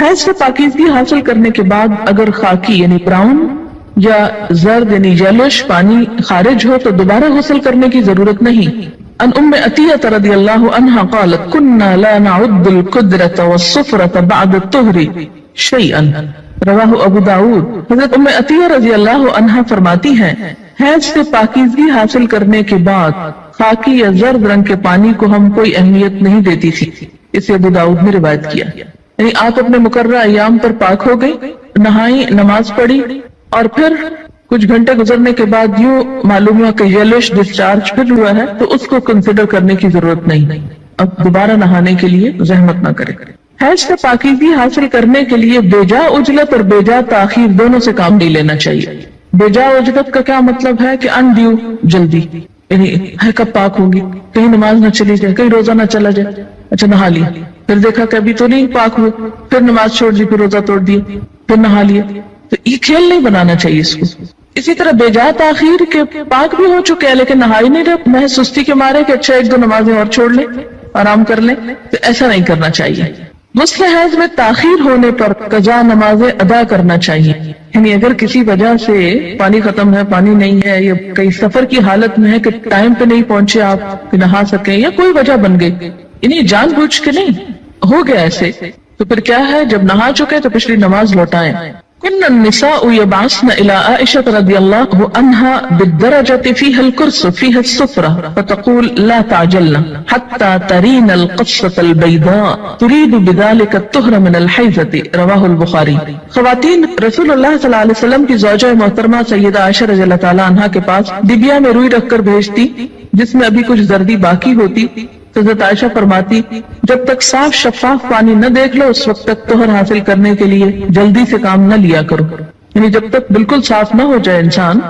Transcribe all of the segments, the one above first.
حیض سے پاکیزگی حاصل کرنے کے بعد اگر خاکی یعنی براؤن یا زرد یعنی یلوش پانی خارج ہو تو دوبارہ غسل کرنے کی ضرورت نہیں۔ ان ام عطیہ رضی اللہ عنہا قالت كنا لا نعد القدرة والصفرة بعد الطہر شیئا، رواہ ابو داود۔ حضرت ام عطیہ رضی اللہ عنہا فرماتی ہیں حیض سے پاکیزگی حاصل کرنے کے بعد خاکی یا زرد رنگ کے پانی کو ہم کوئی اہمیت نہیں دیتی تھی۔ اسے ابو داؤد نے روایت کیا، یعنی آپ اپنے مقررہ ایام پر پاک ہو گئی، نہائی، نماز پڑھی، اور پھر کچھ گھنٹے گزرنے کے بعد یوں معلوم ہوا کہ یلوش ڈسچارج پھر ہوا ہے تو اس کو کنسیڈر کرنے کی ضرورت نہیں، اب دوبارہ نہانے کے لیے زحمت نہ کرے۔ حیض سے پاکیزگی حاصل کرنے کے لیے بیجا اجلت اور بیجا تاخیر دونوں سے کام نہیں لینا چاہیے۔ بیجا اجلت کا کیا مطلب ہے کہ انڈیو جلدی، یعنی ہے کب پاک ہوگی، کہیں نماز نہ چلی جائے، کہیں روزہ نہ چلا جائے، اچھا نہا لیا، پھر دیکھا کہ ابھی تو نہیں پاک ہوئے، پھر نماز چھوڑ دی، پھر روزہ توڑ دیا، پھر نہا لیا، تو یہ کھیل نہیں بنانا چاہیے اس کو۔ اسی طرح بیجا تاخیر کے پاک بھی ہو چکے ہیں لیکن نہائی نہیں رہے، محض سستی کے مارے کہ اچھا ایک دو نمازیں اور چھوڑ لیں، آرام کر لیں، تو ایسا نہیں کرنا چاہیے۔ غسل حیض میں تاخیر ہونے پر قضا نمازیں ادا کرنا چاہیے، یعنی اگر کسی وجہ سے پانی ختم ہے، پانی نہیں ہے، یا کئی سفر کی حالت میں ہے کہ ٹائم پہ نہیں پہنچے آپ کہ نہا سکیں، یا کوئی وجہ بن گئی، یعنی جان بوجھ کے نہیں ہو گیا ایسے، تو پھر کیا ہے جب نہا چکے تو پچھلی نماز لوٹائیں۔ كن النساء يبعثن إلى عائشة رضي الله عنها بالدرجة فيها الكرس فيها السفرة فتقول لا تعجلن حتى ترين القصة البيضاء تريد بذلك الطهر من الحيضة، رواہ البخاری۔ خواتین رسول اللہ صلی اللہ علیہ وسلم کی زوجہ محترمہ سیدہ عائشہ رضی اللہ تعالی عنہا کے پاس ڈبیا میں روئی رکھ کر بھیجتی جس میں ابھی کچھ زردی باقی ہوتی، تو حضرت عائشہ فرماتی جب تک صاف شفاف پانی نہ دیکھ لو اس وقت تک طہر حاصل کرنے کے لیے جلدی سے کام نہ لیا کرو، یعنی جب تک بالکل صاف نہ ہو جائے انسان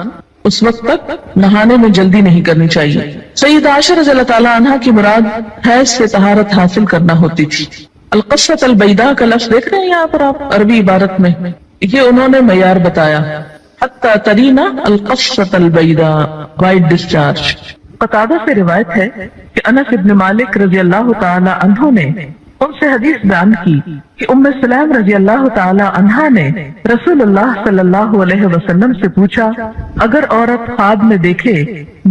اس وقت تک نہانے میں جلدی نہیں کرنی چاہیے۔ سیدہ عائشہ رضی اللہ تعالی عنہا کی مراد حیض سے طہارت حاصل کرنا ہوتی تھی۔ القصۃ البیضاء کا لفظ دیکھ رہے ہیں یہاں پر آپ عربی عبارت میں، یہ انہوں نے معیار بتایا، حتی ترینا القصۃ البیضاء، وائٹ ڈسچارج۔ قتادہ سے روایت ہے کہ انس ابن مالک رضی اللہ تعالی عنہ نے ان سے حدیث بیان کی کہ ام سلیم رضی اللہ تعالی عنہا نے رسول اللہ صلی اللہ علیہ وسلم سے پوچھا اگر عورت خواب میں دیکھے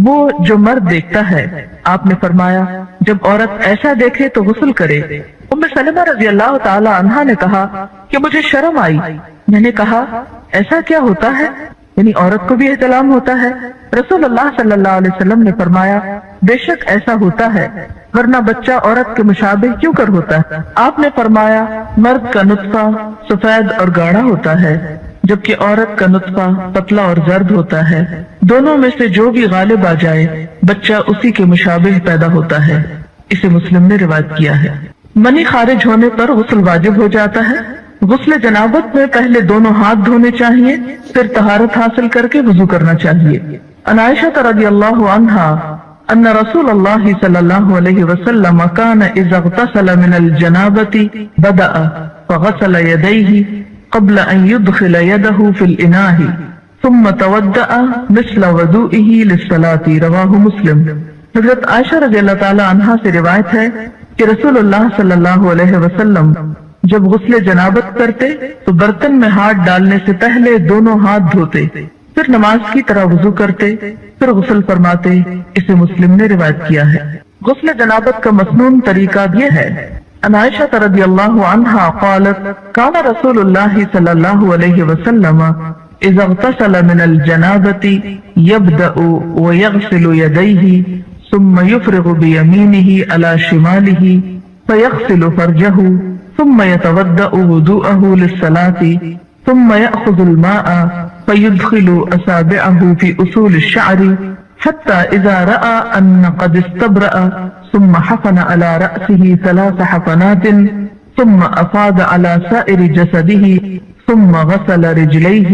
وہ جو مرد دیکھتا ہے، آپ نے فرمایا جب عورت ایسا دیکھے تو غسل کرے۔ ام سلمہ رضی اللہ تعالی عنہا نے کہا کہ مجھے شرم آئی، میں نے کہا ایسا کیا ہوتا ہے، یعنی عورت کو بھی احتلام ہوتا ہے؟ رسول اللہ صلی اللہ علیہ وسلم نے فرمایا بے شک ایسا ہوتا ہے، ورنہ بچہ عورت کے مشابہ کیوں کر ہوتا ہے؟ آپ نے فرمایا مرد کا نطفہ سفید اور گاڑھا ہوتا ہے جبکہ عورت کا نطفہ پتلا اور زرد ہوتا ہے، دونوں میں سے جو بھی غالب آ جائے بچہ اسی کے مشابہ پیدا ہوتا ہے۔ اسے مسلم نے روایت کیا ہے۔ منی خارج ہونے پر غسل واجب ہو جاتا ہے۔ غسل جنابت میں پہلے دونوں ہاتھ دھونے چاہیے، پھر طہارت حاصل کر کے وضو کرنا چاہیے۔ عن عائشہ رضی اللہ عنہا ان رسول اللہ صلی اللہ علیہ وسلم كان اذا اغتسل من الجنابة بدأ فغسل يديه قبل ان يدخل يده في الاناء ثم تودأ مثل وضوئه للصلاة، رواہ مسلم۔ حضرت عائشہ رضی اللہ تعالی عنہا سے روایت ہے کہ رسول اللہ صلی اللہ علیہ وسلم جب غسل جنابت کرتے تو برتن میں ہاتھ ڈالنے سے پہلے دونوں ہاتھ دھوتے، پھر نماز کی طرح وضو کرتے، پھر غسل فرماتے۔ اسے مسلم نے روایت کیا ہے۔ غسل جنابت کا مسنون طریقہ یہ ہے۔ عن عائشہ رضی اللہ عنہا قالت کان رسول اللہ صلی اللہ علیہ وسلم اذا اغتسل من الجنابة يبدأ ويغسل يديه ثم يفرغ بيمينه على شماله فيغسل فرجه ثم يتودأ وضوءه للصلاة ثم يأخذ الماء فيدخل أصابعه في أصول الشعر حتى إذا رأى أن قد استبرأ ثم حفن على رأسه 3 حفنات ثم أفاض على سائر جسده ثم غسل رجليه،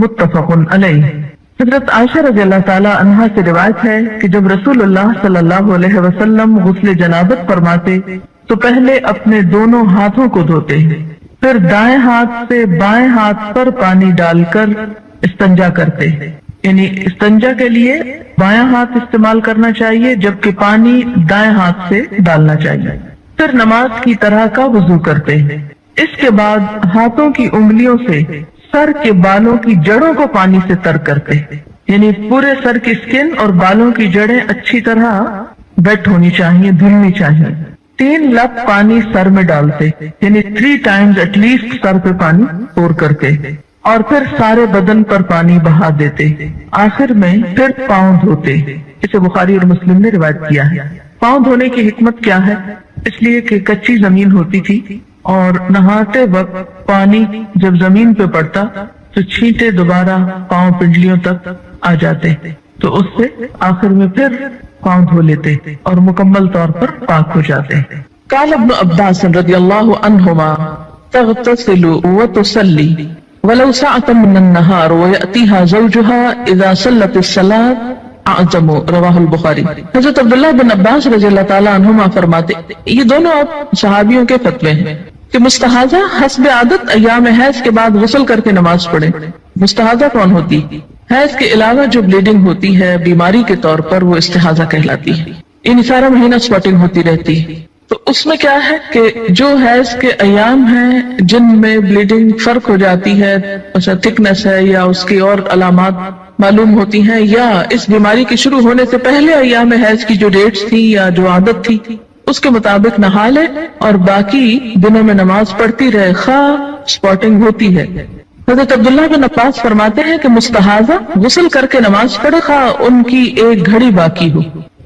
متفق علیہ۔ حضرت عائشہ رضی اللہ تعالی عنہا سے روایت ہے کہ جب رسول اللہ صلی اللہ علیہ وسلم غسل جنابت فرماتے تو پہلے اپنے دونوں ہاتھوں کو دھوتے، پھر دائیں ہاتھ سے بائیں ہاتھ پر پانی ڈال کر استنجا کرتے، یعنی استنجا کے لیے بایاں ہاتھ استعمال کرنا چاہیے جبکہ پانی دائیں ہاتھ سے ڈالنا چاہیے، پھر نماز کی طرح کا وضو کرتے۔ اس کے بعد ہاتھوں کی انگلیوں سے سر کے بالوں کی جڑوں کو پانی سے تر کرتے، یعنی پورے سر کی سکن اور بالوں کی جڑیں اچھی طرح ویٹ ہونی چاہیے، دھلنی چاہیے۔ 3 لپ پانی سر میں ڈالتے، یعنی 3 times ایٹ لیسٹ سر پہ پانی پور کرتے، اور پھر سارے بدن پر پانی بہا دیتے۔ آخر میں پھر پاؤں دھوتے۔ اسے بخاری اور مسلم نے روایت کیا ہے۔ پاؤں دھونے کی حکمت کیا ہے؟ اس لیے کہ کچی زمین ہوتی تھی اور نہاتے وقت پانی جب زمین پہ پڑتا تو چھینٹے دوبارہ پاؤں پنڈلیوں تک آ جاتے، تو اس سے آخر میں پھر پاؤں دھو لیتے اور مکمل طور پر پاک ہو جاتے۔ قال ابن عباس رضی اللہ عنہما تغتسل وتصلی ولو ساعة من النهار ويأتيها زوجها اذا صلت الصلاة اعظم، رواہ البخاری۔ حضرت عبداللہ بن عباس رضی اللہ تعالیٰ عنہما فرماتے، یہ دونوں اب صحابیوں کے فتوے ہیں کہ مستحاضہ حسب عادت ایام حیض کے بعد غسل کر کے نماز پڑھے۔ مستحاضہ کون ہوتی؟ حیض کے علاوہ جو بلیڈنگ ہوتی ہے بیماری کے طور پر، وہ استحاضہ کہلاتی ہے۔ ان سارا مہینہ سپاٹنگ ہوتی رہتی ہے، تو اس میں کیا ہے کہ جو حیض کے ایام ہیں جن میں بلیڈنگ فرق ہو جاتی ہے، اچھا تھکنس ہے یا اس کی اور علامات معلوم ہوتی ہیں، یا اس بیماری کے شروع ہونے سے پہلے ایام حیض کی جو ڈیٹس تھی یا جو عادت تھی اس کے مطابق نہا لے اور باقی دنوں میں نماز پڑھتی رہے، خواہ سپاٹنگ ہوتی ہے۔ حضرت عبداللہ بن عباس فرماتے ہیں کہ مستحاضہ غسل کر کے نماز پڑھے خواہ ان کی ایک گھڑی باقی ہو،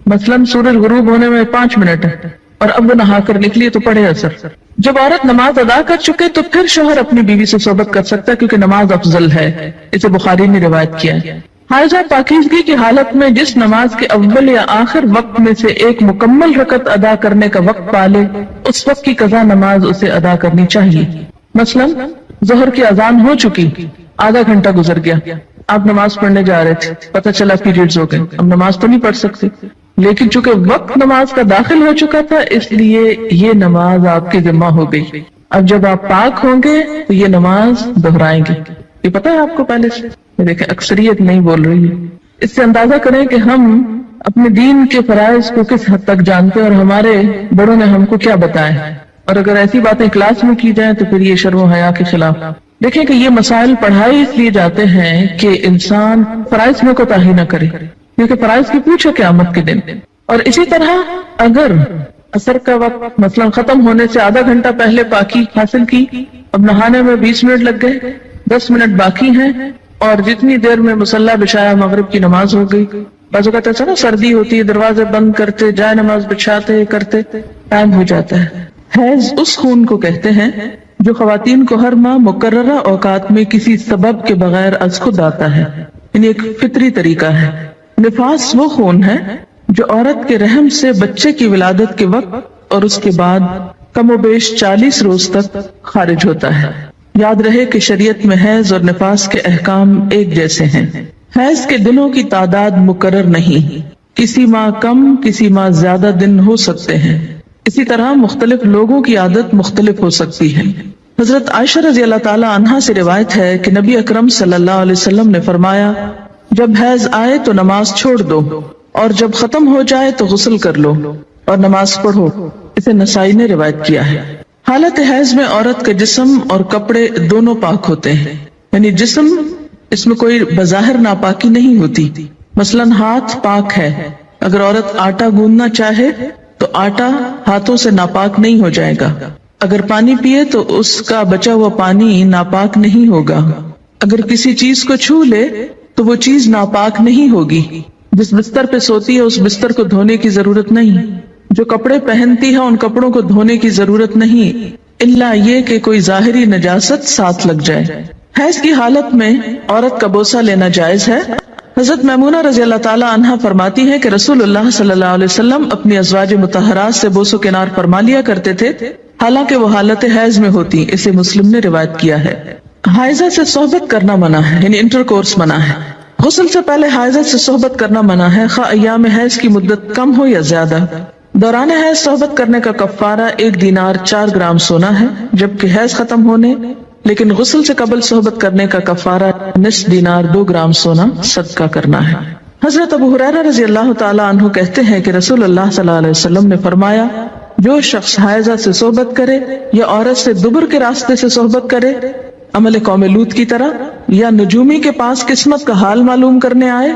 مثلاً سورج غروب ہونے میں 5 منٹ ہے اور اب وہ نہا کر نکلی تو پڑھے اثر۔ جب عورت نماز ادا کر چکے تو پھر شوہر اپنی بیوی سے صحبت کر سکتا ہے، کیونکہ نماز افضل ہے، اسے بخاری نے روایت کیا ہے۔ حائضہ پاکیزگی کی حالت میں جس نماز کے اول یا آخر وقت میں سے ایک مکمل رکعت ادا کرنے کا وقت پالے، اس وقت کی قضا نماز اسے ادا کرنی چاہیے۔ مثلاً ظہر کی اذان ہو چکی، آدھا گھنٹہ گزر گیا، آپ نماز پڑھنے جا رہے تھے، پتہ چلا پیریڈز ہو گئے، اب نماز تو نہیں پڑھ سکتے، لیکن چونکہ وقت نماز کا داخل ہو چکا تھا اس لیے یہ نماز آپ کے ذمہ ہو گئی۔ اب جب آپ پاک ہوں گے تو یہ نماز دہرائیں گے۔ یہ پتہ ہے آپ کو پہلے سے؟ دیکھیں اکثریت نہیں بول رہی ہے۔ اس سے اندازہ کریں کہ ہم اپنے دین کے فرائض کو کس حد تک جانتے ہیں اور ہمارے بڑوں نے ہم کو کیا بتایا، اور اگر ایسی باتیں کلاس میں کی جائیں تو پھر یہ شرم و حیا کے خلاف۔ دیکھیں کہ یہ مسائل پڑھائی اس لیے جاتے ہیں کہ انسان فرائض میں کوتاہی نہ کرے، کیونکہ فرائض کی پوچھ ہے قیامت کے دن۔ اور اسی طرح اگر عصر کا وقت مثلا ختم ہونے سے آدھا گھنٹہ پہلے پاکی حاصل کی، اب نہانے میں 20 منٹ لگ گئے، 10 منٹ باقی ہیں، اور جتنی دیر میں مصلی بچھایا مغرب کی نماز ہو گئی۔ بعض اوقات ایسا نا سردی ہوتی ہے، دروازے بند کرتے، جائے نماز بچھاتے کرتے ٹائم ہو جاتا ہے۔ حیض اس خون کو کہتے ہیں جو خواتین کو ہر ماہ مقررہ اوقات میں کسی سبب کے بغیر از خود آتا ہے، یعنی ایک فطری طریقہ ہے۔ نفاس وہ خون ہے جو عورت کے رحم سے بچے کی ولادت کے وقت اور اس کے بعد کم و بیش 40 روز تک خارج ہوتا ہے۔ یاد رہے کہ شریعت میں حیض اور نفاس کے احکام ایک جیسے ہیں۔ حیض کے دنوں کی تعداد مقرر نہیں، کسی ماہ کم کسی ماہ زیادہ دن ہو سکتے ہیں، اسی طرح مختلف لوگوں کی عادت مختلف ہو سکتی ہے۔ حضرت عائشہ رضی اللہ تعالی عنہا سے روایت ہے کہ نبی اکرم صلی اللہ علیہ وسلم نے فرمایا، جب حیض آئے تو نماز چھوڑ دو، اور جب ختم ہو جائے تو غسل کر لو اور نماز پڑھو۔ اسے نسائی نے روایت کیا ہے۔ حالت حیض میں عورت کا جسم اور کپڑے دونوں پاک ہوتے ہیں، یعنی جسم اس میں کوئی بظاہر ناپاکی نہیں ہوتی۔ مثلاً ہاتھ پاک ہے، اگر عورت آٹا گوندنا چاہے تو آٹا ہاتھوں سے ناپاک نہیں ہو جائے گا۔ اگر پانی پیے تو اس کا بچا ہوا پانی ناپاک نہیں ہوگا۔ اگر کسی چیز کو چھو لے تو وہ چیز ناپاک نہیں ہوگی۔ جس بستر پہ سوتی ہے اس بستر کو دھونے کی ضرورت نہیں، جو کپڑے پہنتی ہے ان کپڑوں کو دھونے کی ضرورت نہیں، الا یہ کہ کوئی ظاہری نجاست ساتھ لگ جائے۔ حیض کی حالت میں عورت کا بوسہ لینا جائز ہے۔ حضرت میمونہ رضی اللہ تعالی عنہا فرماتی ہے کہ رسول اللہ صلی اللہ علیہ وسلم اپنی ازواج مطہرات سے بوس و کنار فرما لیا کرتے تھے، حالانکہ وہ حالت حیض میں ہوتی۔ اسے مسلم نے روایت کیا ہے۔ حائضہ سے صحبت کرنا منع ہے، یعنی انٹر کورس منع ہے۔ غسل سے پہلے حائضہ سے صحبت کرنا منع ہے، خواہ ایام حیض کی مدت کم ہو یا زیادہ۔ دوران حیض صحبت کرنے کا کفارہ 1 دینار 4 گرام سونا ہے، جبکہ حیض ختم ہونے لیکن غسل سے قبل صحبت کرنے کا کفارہ نصف دینار 2 گرام سونا صدقہ کرنا ہے۔ حضرت ابو ہریرہ رضی اللہ تعالی عنہ کہتے ہیں کہ رسول اللہ صلی اللہ علیہ وسلم نے فرمایا، جو شخص حائضہ سے صحبت کرے یا عورت سے دبر کے راستے سے صحبت کرے عمل قوم لوط کی طرح، یا نجومی کے پاس قسمت کا حال معلوم کرنے آئے،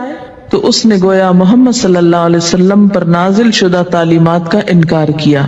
تو اس نے گویا محمد صلی اللہ علیہ وسلم پر نازل شدہ تعلیمات کا انکار کیا۔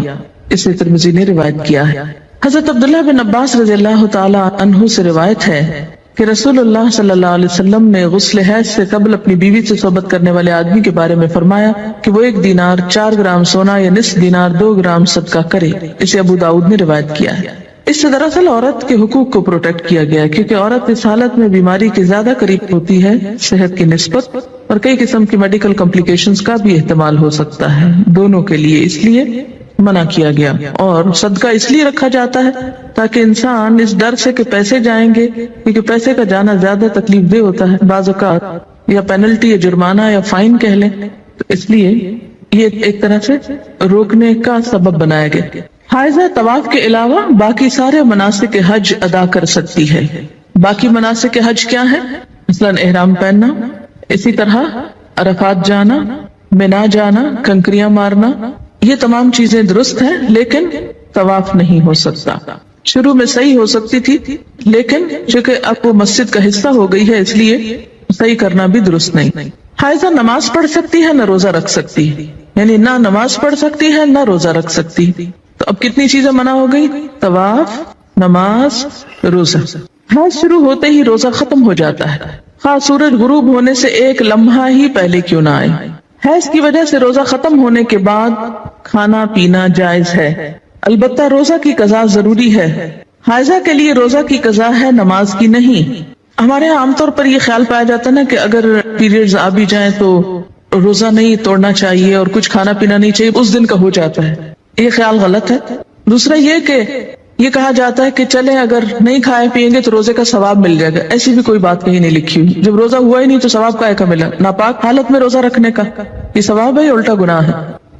اسے ترمذی نے روایت کیا ہے۔ حضرت عبداللہ بن عباس رضی اللہ تعالی عنہ سے روایت ہے کہ رسول اللہ صلی اللہ علیہ وسلم نے غسل حیض سے قبل اپنی بیوی سے صحبت کرنے والے آدمی کے بارے میں فرمایا کہ وہ 1 دینار 4 گرام سونا یا نصف دینار 2 گرام صدقہ کرے۔ اسے ابو داؤد نے روایت کیا ہے۔ اس سے دراصل عورت کے حقوق کو پروٹیکٹ کیا گیا ہے، کیونکہ عورت اس حالت میں بیماری کے زیادہ قریب ہوتی ہے صحت کی نسبت، اور کئی قسم کی میڈیکل کمپلیکیشنز کا بھی احتمال ہو سکتا ہے دونوں کے لیے، اس لیے منع کیا گیا۔ اور صدقہ اس لیے رکھا جاتا ہے تاکہ انسان اس ڈر سے کہ پیسے جائیں گے، کیونکہ پیسے کا جانا زیادہ تکلیف دہ ہوتا ہے بعض اوقات، یا پینلٹی یا جرمانہ یا فائن کہہ لیں، تو اس لیے یہ ایک طرح سے روکنے کا سبب بنایا گیا۔ حائضہ طواف کے علاوہ باقی سارے مناسک حج ادا کر سکتی ہے۔ باقی مناسک حج کیا ہے؟ مثلا احرام پہننا، اسی طرح عرفات جانا، منا جانا، کنکریاں مارنا، یہ تمام چیزیں درست ہیں، لیکن طواف نہیں ہو سکتا۔ شروع میں صحیح ہو سکتی تھی، لیکن چونکہ اب وہ مسجد کا حصہ ہو گئی ہے، اس لیے صحیح کرنا بھی درست نہیں۔ حائضہ نماز پڑھ سکتی ہے، نہ روزہ رکھ سکتی ہے، یعنی نہ نماز پڑھ سکتی ہے نہ روزہ رکھ سکتی۔ تو اب کتنی چیزیں منع ہو گئی؟ طواف، نماز، روزہ۔ حیض شروع ہوتے ہی روزہ ختم ہو جاتا ہے، خواہ سورج غروب ہونے سے 1 لمحہ ہی پہلے کیوں نہ آئے۔ حیض کی وجہ سے روزہ ختم ہونے کے بعد کھانا پینا جائز ہے، البتہ روزہ کی قضا ضروری ہے۔ حائضہ کے لیے روزہ کی قضا ہے، نماز کی نہیں۔ ہمارے یہاں عام طور پر یہ خیال پایا جاتا ہے نا کہ اگر پیریڈز آ بھی جائیں تو روزہ نہیں توڑنا چاہیے اور کچھ کھانا پینا نہیں چاہیے، اس دن کا ہو جاتا ہے۔ یہ خیال غلط ہے۔ دوسرا یہ کہ یہ کہا جاتا ہے کہ چلیں اگر نہیں کھائے پیئیں گے تو روزے کا ثواب مل جائے گا، ایسی بھی کوئی بات کہیں نہیں لکھی ہوئی۔ جب روزہ ہوا ہی نہیں تو ثواب کائے کا ملا؟ ناپاک حالت میں روزہ رکھنے کا یہ ثواب ہے یا الٹا گناہ ہے؟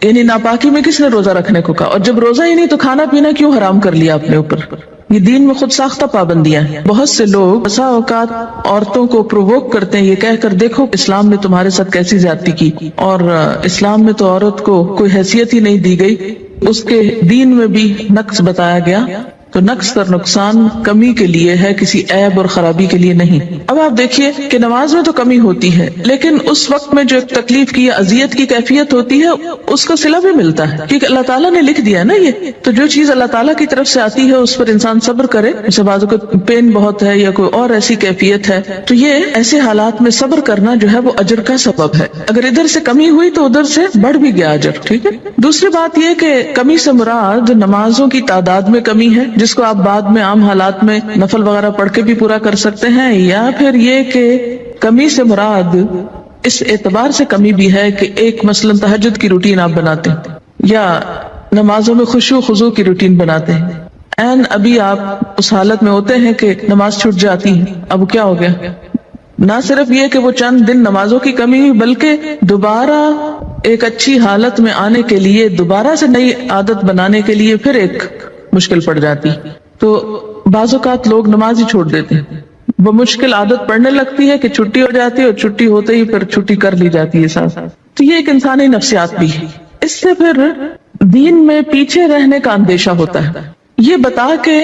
یعنی ناپاکی میں کس نے روزہ رکھنے کو کہا؟ اور جب روزہ ہی نہیں تو کھانا پینا کیوں حرام کر لیا اپنے اوپر؟ یہ دین میں خود ساختہ پابندیاں ہیں۔ بہت سے لوگ بسا اوقات عورتوں کو پرووک کرتے ہیں یہ کہہ کر دیکھو اسلام نے تمہارے ساتھ کیسی زیادتی کی، اور اسلام میں تو عورت کو کوئی حیثیت ہی نہیں دی گئی، اس کے دین میں بھی نقص بتایا گیا۔ تو نقص اور نقصان کمی کے لیے ہے، کسی عیب اور خرابی کے لیے نہیں۔ اب آپ دیکھیے کہ نماز میں تو کمی ہوتی ہے، لیکن اس وقت میں جو ایک تکلیف کی یا اذیت کی کیفیت ہوتی ہے اس کا صلہ بھی ملتا ہے، کیونکہ اللہ تعالیٰ نے لکھ دیا نا یہ۔ تو جو چیز اللہ تعالیٰ کی طرف سے آتی ہے اس پر انسان صبر کرے، جیسے بعضوں کو پین بہت ہے یا کوئی اور ایسی کیفیت ہے، تو یہ ایسے حالات میں صبر کرنا جو ہے وہ اجر کا سبب ہے۔ اگر ادھر سے کمی ہوئی تو ادھر سے بڑھ بھی گیا اجر، ٹھیک ہے۔ دوسری بات یہ کہ کمی سے مراد نمازوں کی تعداد میں کمی ہے، جس کو آپ بعد میں عام حالات میں نفل وغیرہ پڑھ کے بھی پورا کر سکتے ہیں، یا پھر یہ کہ کمی سے مراد اس اعتبار سے کمی بھی ہے کہ ایک مثلا تہجد کی روٹین آپ بناتے ہیں یا نمازوں میں خشوع خضوع کی روٹین بناتے ہیں، ابھی آپ اس حالت میں ہوتے ہیں کہ نماز چھوٹ جاتی ہے، اب کیا ہو گیا؟ نہ صرف یہ کہ وہ چند دن نمازوں کی کمی ہوئی، بلکہ دوبارہ ایک اچھی حالت میں آنے کے لیے، دوبارہ سے نئی عادت بنانے کے لیے پھر ایک مشکل پڑ جاتی۔ تو بعض اوقات لوگ نماز ہی چھوڑ دیتے ہیں، وہ مشکل عادت پڑنے لگتی ہے کہ چھٹی ہو جاتی ہے، اور چھٹی ہوتے ہی پھر چھٹی کر لی جاتی ہے ساتھ۔ تو یہ ایک انسانی نفسیات بھی ہے۔ اس سے پھر دین میں پیچھے رہنے کا اندیشہ ہوتا ہے۔ یہ بتا کے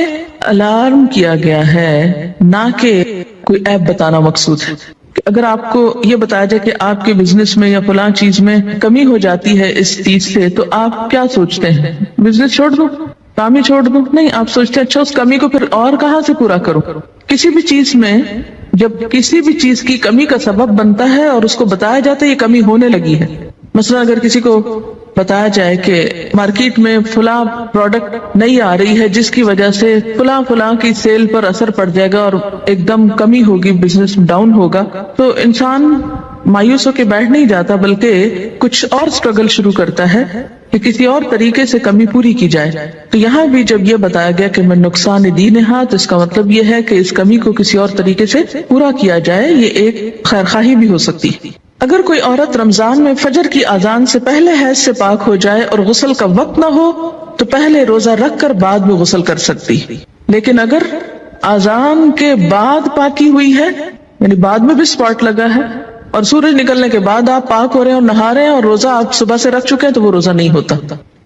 الارم کیا گیا ہے، نہ کہ کوئی عیب بتانا مقصود ہے۔ کہ اگر آپ کو یہ بتایا جائے کہ آپ کے بزنس میں یا فلاں چیز میں کمی ہو جاتی ہے اس چیز سے، تو آپ کیا سوچتے ہیں؟ بزنس چھوڑ دو، کام ہی چھوڑ دو؟ نہیں، آپ سوچتے ہیں اچھا اس کمی کو پھر اور کہاں سے پورا کروں۔ کسی بھی چیز میں جب کسی بھی چیز کی کمی کا سبب بنتا ہے اور اس کو بتایا جاتا ہے یہ کمی ہونے لگی ہے، مثلا اگر کسی کو بتایا جائے کہ مارکیٹ میں فلاں پروڈکٹ نہیں آ رہی ہے جس کی وجہ سے فلاں کی سیل پر اثر پڑ جائے گا اور ایک دم کمی ہوگی، بزنس ڈاؤن ہوگا، تو انسان مایوس ہو کے بیٹھ نہیں جاتا، بلکہ کچھ اور سٹرگل شروع کرتا ہے کہ کسی اور طریقے سے کمی پوری کی جائے۔ تو یہاں بھی جب یہ بتایا گیا کہ میں نقصان دین ہے، تو اس کا مطلب یہ ہے کہ اس کمی کو کسی اور طریقے سے پورا کیا جائے، یہ ایک خیرخواہی بھی ہو سکتی ہے۔ اگر کوئی عورت رمضان میں فجر کی اذان سے پہلے حیض سے پاک ہو جائے اور غسل کا وقت نہ ہو تو پہلے روزہ رکھ کر بعد میں غسل کر سکتی، لیکن اگر اذان کے بعد پاکی ہوئی ہے، یعنی بعد میں بھی سپاٹ لگا ہے اور سورج نکلنے کے بعد آپ پاک ہو رہے ہیں اور نہا رہے ہیں اور روزہ آپ صبح سے رکھ چکے ہیں، تو وہ روزہ نہیں ہوتا۔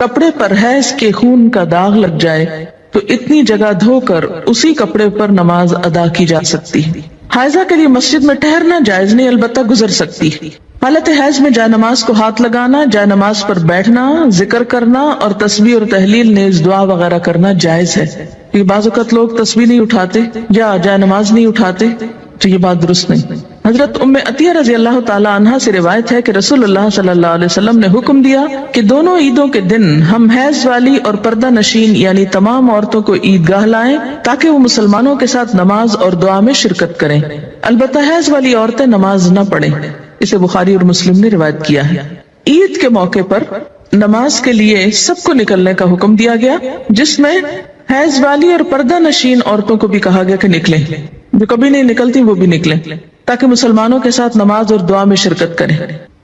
کپڑے پر حیض کے خون کا داغ لگ جائے تو اتنی جگہ دھو کر اسی کپڑے پر نماز ادا کی جا سکتی ہے۔ حائضہ کے لیے مسجد میں ٹھہرنا جائز نہیں، البتہ گزر سکتی ہے۔ حالت حیض میں جائے نماز کو ہاتھ لگانا، جائے نماز پر بیٹھنا، ذکر کرنا اور تسبیح اور تحلیل نیز دعا وغیرہ کرنا جائز ہے۔ یہ بعض اوقات لوگ تسبیح نہیں اٹھاتے یا جائے نماز نہیں اٹھاتے، تو یہ بات درست نہیں۔ حضرت ام عطیہ رضی اللہ تعالی عنہا سے روایت ہے کہ رسول اللہ صلی اللہ علیہ وسلم نے حکم دیا کہ دونوں عیدوں کے دن ہم حیض والی اور پردہ نشین یعنی تمام عورتوں کو عیدگاہ لائیں تاکہ وہ مسلمانوں کے ساتھ نماز اور دعا میں شرکت کریں، البتہ حیض والی عورتیں نماز نہ پڑھیں۔ اسے بخاری اور مسلم نے روایت کیا ہے۔ عید کے موقع پر نماز کے لیے سب کو نکلنے کا حکم دیا گیا، جس میں حیض والی اور پردہ نشین عورتوں کو بھی کہا گیا کہ نکلیں، جو کبھی نہیں نکلتی وہ بھی نکلیں تاکہ مسلمانوں کے ساتھ نماز اور دعا میں شرکت کریں،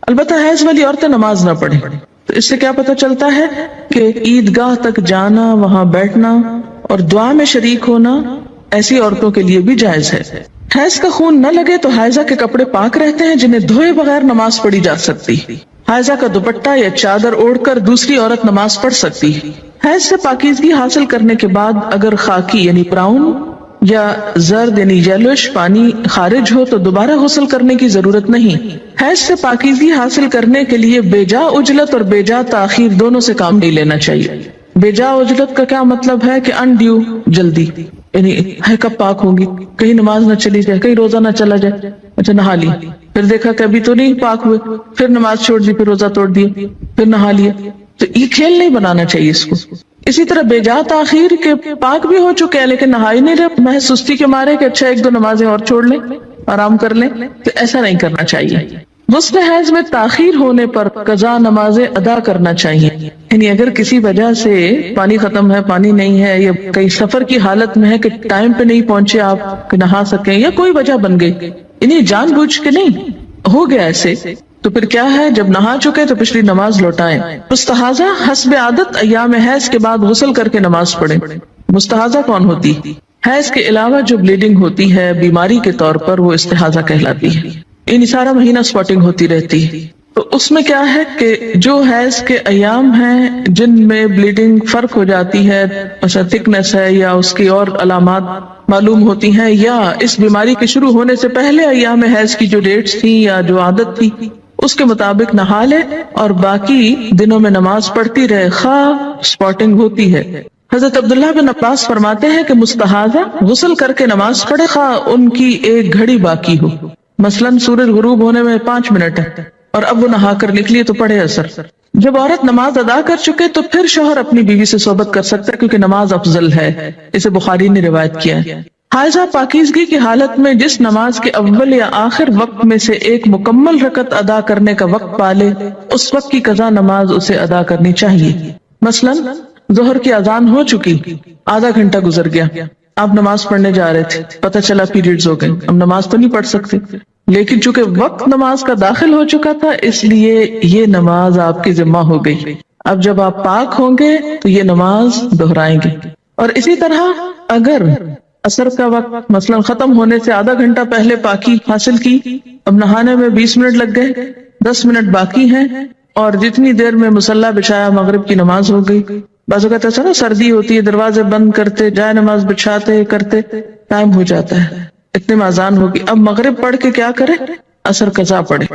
البتہ حیض والی عورتیں نماز نہ پڑھیں۔ تو اس سے کیا پتہ چلتا ہے کہ عیدگاہ تک جانا، وہاں بیٹھنا اور دعا میں شریک ہونا ایسی عورتوں کے لیے بھی جائز ہے۔ حیض کا خون نہ لگے تو حائضہ کے کپڑے پاک رہتے ہیں جنہیں دھوئے بغیر نماز پڑھی جا سکتی۔ حائضہ کا دوپٹہ یا چادر اوڑھ کر دوسری عورت نماز پڑھ سکتی۔ حیض سے پاکیزگی حاصل کرنے کے بعد اگر خاکی یعنی براؤن یا زرد یعنی یلوش پانی خارج ہو تو دوبارہ غسل کرنے کی ضرورت نہیں۔ حیض سے پاکیزگی حاصل کرنے کے لیے بے جا عجلت اور بے جا تاخیر دونوں سے کام نہیں لینا چاہیے۔ بے جا عجلت کا کیا مطلب ہے کہ انڈیو جلدی، یعنی ہے کب پاک ہوگی، کہیں نماز نہ چلی جائے، کہیں روزہ نہ چلا جائے، اچھا نہا لی، پھر دیکھا کہ ابھی تو نہیں پاک ہوئے، پھر نماز چھوڑ دی، پھر روزہ توڑ دیا، پھر نہا لیا، تو یہ کھیل نہیں بنانا چاہیے اس کو۔ اسی طرح بے جا تاخیر کے پاک بھی ہو چکے ہیں لیکن نہا ہی نہیں رہے، محض سستی کے مارے کہ اچھا ایک دو نمازیں اور چھوڑ لیں، آرام کر لیں، تو ایسا نہیں کرنا چاہیے۔ غسل حیض میں تاخیر ہونے پر قضا نمازیں ادا کرنا چاہیے، یعنی اگر کسی وجہ سے پانی ختم ہے، پانی نہیں ہے، یا کئی سفر کی حالت میں ہے کہ ٹائم پہ نہیں پہنچے آپ کہ نہا سکیں، یا کوئی وجہ بن گئی، یعنی جان بوجھ کے نہیں ہو گیا ایسے، تو پھر کیا ہے، جب نہا چکے تو پچھلی نماز لوٹائیں۔ مستحاضہ حسب عادت ایام حیض کے بعد غسل کر کے نماز پڑھیں۔ مستحاضہ کون ہوتی؟ حیض کے علاوہ جو بلیڈنگ ہوتی ہے بیماری کے طور پر، وہ استحاضہ کہلاتی ہے، یعنی سارا مہینہ سپاٹنگ ہوتی رہتی ہے۔ تو اس میں کیا ہے کہ جو حیض کے ایام ہیں جن میں بلیڈنگ فرق ہو جاتی ہے، مثلا تھکنس ہے یا اس کی اور علامات معلوم ہوتی ہیں، یا اس بیماری کے شروع ہونے سے پہلے ایام حیض کی جو ڈیٹس تھی یا جو عادت تھی اس کے مطابق نہا لے اور باقی دنوں میں نماز پڑھتی رہے، خواہ سپاٹنگ ہوتی ہے۔ حضرت عبداللہ بن عباس فرماتے ہیں کہ مستحاضہ غسل کر کے نماز پڑھے خواہ ان کی ایک گھڑی باقی ہو، مثلاً سورج غروب ہونے میں 5 منٹ ہے اور اب وہ نہا کر نکلی تو پڑھے اثر۔ جب عورت نماز ادا کر چکے تو پھر شوہر اپنی بیوی سے صحبت کر سکتا ہے کیونکہ نماز افضل ہے، اسے بخاری نے روایت کیا ہے۔ حائضہ پاکیزگی کی حالت میں جس نماز کے اول یا آخر وقت میں سے ایک مکمل رکعت ادا کرنے کا وقت پالے، اس وقت کی قضا نماز اسے ادا کرنی چاہیے۔ مثلاً ظہر کی اذان ہو چکی، آدھا گھنٹہ گزر گیا، آپ نماز پڑھنے جا رہے تھے، پتہ چلا پیریڈز ہو گئے، اب نماز تو نہیں پڑھ سکتے، لیکن چونکہ وقت نماز کا داخل ہو چکا تھا اس لیے یہ نماز آپ کی ذمہ ہو گئی۔ اب جب آپ پاک ہوں گے تو یہ نماز دہرائیں گے۔ اور اسی طرح اگر عصر کا وقت مثلا ختم ہونے سے آدھا گھنٹہ پہلے پاکی حاصل کی، اب نہانے میں 20 منٹ لگ گئے، 10 منٹ باقی ہیں، اور جتنی دیر میں مصلی بچھایا مغرب کی نماز ہو گئی۔ بعض اوقات ایسا نا سردی ہوتی ہے، دروازے بند کرتے جائے نماز بچھاتے کرتے ٹائم ہو جاتا ہے، اتنے میں اذان ہوگی، اب مغرب پڑھ کے کیا کرے، عصر قضا پڑھے۔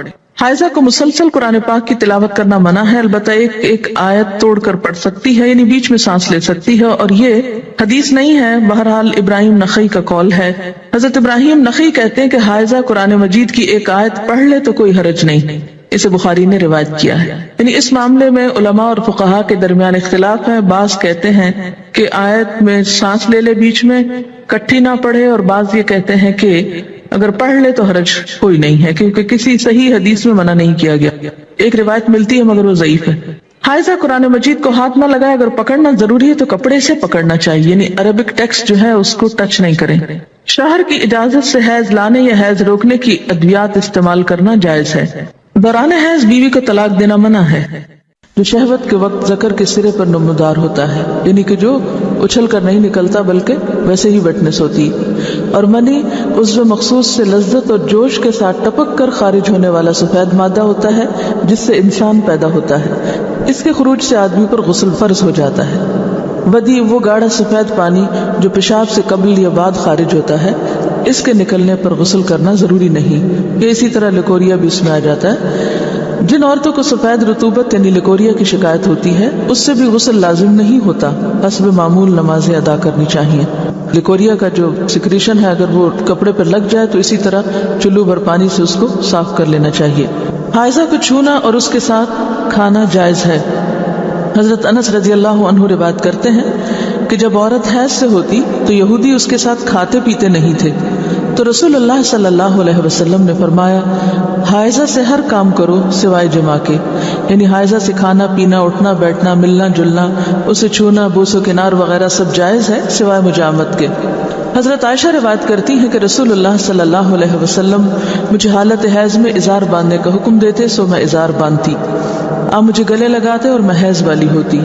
حائضہ کو مسلسل قرآن پاک کی تلاوت کرنا منع ہے، البتہ ایک آیت توڑ کر پڑھ سکتی ہے، یعنی بیچ میں سانس لے سکتی ہے، اور یہ حدیث نہیں ہے، بہرحال ابراہیم نخعی کا قول ہے۔ حضرت ابراہیم نخعی کہتے ہیں کہ حائضہ قرآن مجید کی ایک آیت پڑھ لے تو کوئی حرج نہیں، اسے بخاری نے روایت کیا ہے۔ یعنی اس معاملے میں علماء اور فقہاء کے درمیان اختلاف ہے، بعض کہتے ہیں کہ آیت میں سانس لے لے بیچ میں، کٹھی نہ پڑھے، اور بعض یہ کہتے ہیں کہ اگر پڑھ لے تو حرج کوئی نہیں ہے، کیونکہ کسی صحیح حدیث میں منع نہیں کیا گیا۔ ایک روایت ملتی ہے مگر وہ ضعیف ہے۔ حائضہ قرآن مجید کو ہاتھ نہ لگائے، اگر پکڑنا ضروری ہے تو کپڑے سے پکڑنا چاہیے، یعنی عربک ٹیکسٹ جو ہے اس کو ٹچ نہیں کریں۔ شوہر کی اجازت سے حیض لانے یا حیض روکنے کی ادویات استعمال کرنا جائز ہے۔ دوران حیض بیوی کو طلاق دینا منع ہے جو شہوت کے وقت ذکر کے سرے پر نمودار ہوتا ہے، یعنی کہ جو اچھل کر نہیں نکلتا بلکہ ویسے ہی ویٹنس ہوتی، اور منی عضو مخصوص سے لذت اور جوش کے ساتھ ٹپک کر خارج ہونے والا سفید مادہ ہوتا ہے جس سے انسان پیدا ہوتا ہے. اس کے خروج سے آدمی پر غسل فرض ہو جاتا ہے. ودی وہ گاڑھا سفید پانی جو پیشاب سے قبل یا بعد خارج ہوتا ہے، اس کے نکلنے پر غسل کرنا ضروری نہیں. کہ اسی طرح لکوریا بھی اس میں آ جاتا ہے. جن عورتوں کو سفید رطوبت یعنی لکوریا کی شکایت ہوتی ہے اس سے بھی غسل لازم نہیں ہوتا، حسب معمول نمازیں ادا کرنی چاہیے. لکوریا کا جو سیکریشن ہے اگر وہ کپڑے پر لگ جائے تو اسی طرح چلو بھر پانی سے اس کو صاف کر لینا چاہیے. حائضہ کو چھونا اور اس کے ساتھ کھانا جائز ہے. حضرت انس رضی اللہ عنہ روایت کرتے ہیں کہ جب عورت حیض سے ہوتی تو یہودی اس کے ساتھ کھاتے پیتے نہیں تھے، تو رسول اللہ صلی اللہ علیہ وسلم نے فرمایا حائضہ سے ہر کام کرو سوائے جماع کے. یعنی حائضہ سے کھانا پینا، اٹھنا بیٹھنا، ملنا جلنا، اسے چھونا، بوس و کنار وغیرہ سب جائز ہے سوائے مجامت کے. حضرت عائشہ روایت کرتی ہیں کہ رسول اللہ صلی اللہ علیہ وسلم مجھے حالت حیض میں ازار باندھنے کا حکم دیتے سو میں ازار باندھتی. آپ مجھے گلے لگاتے اور میں حیض والی ہوتی.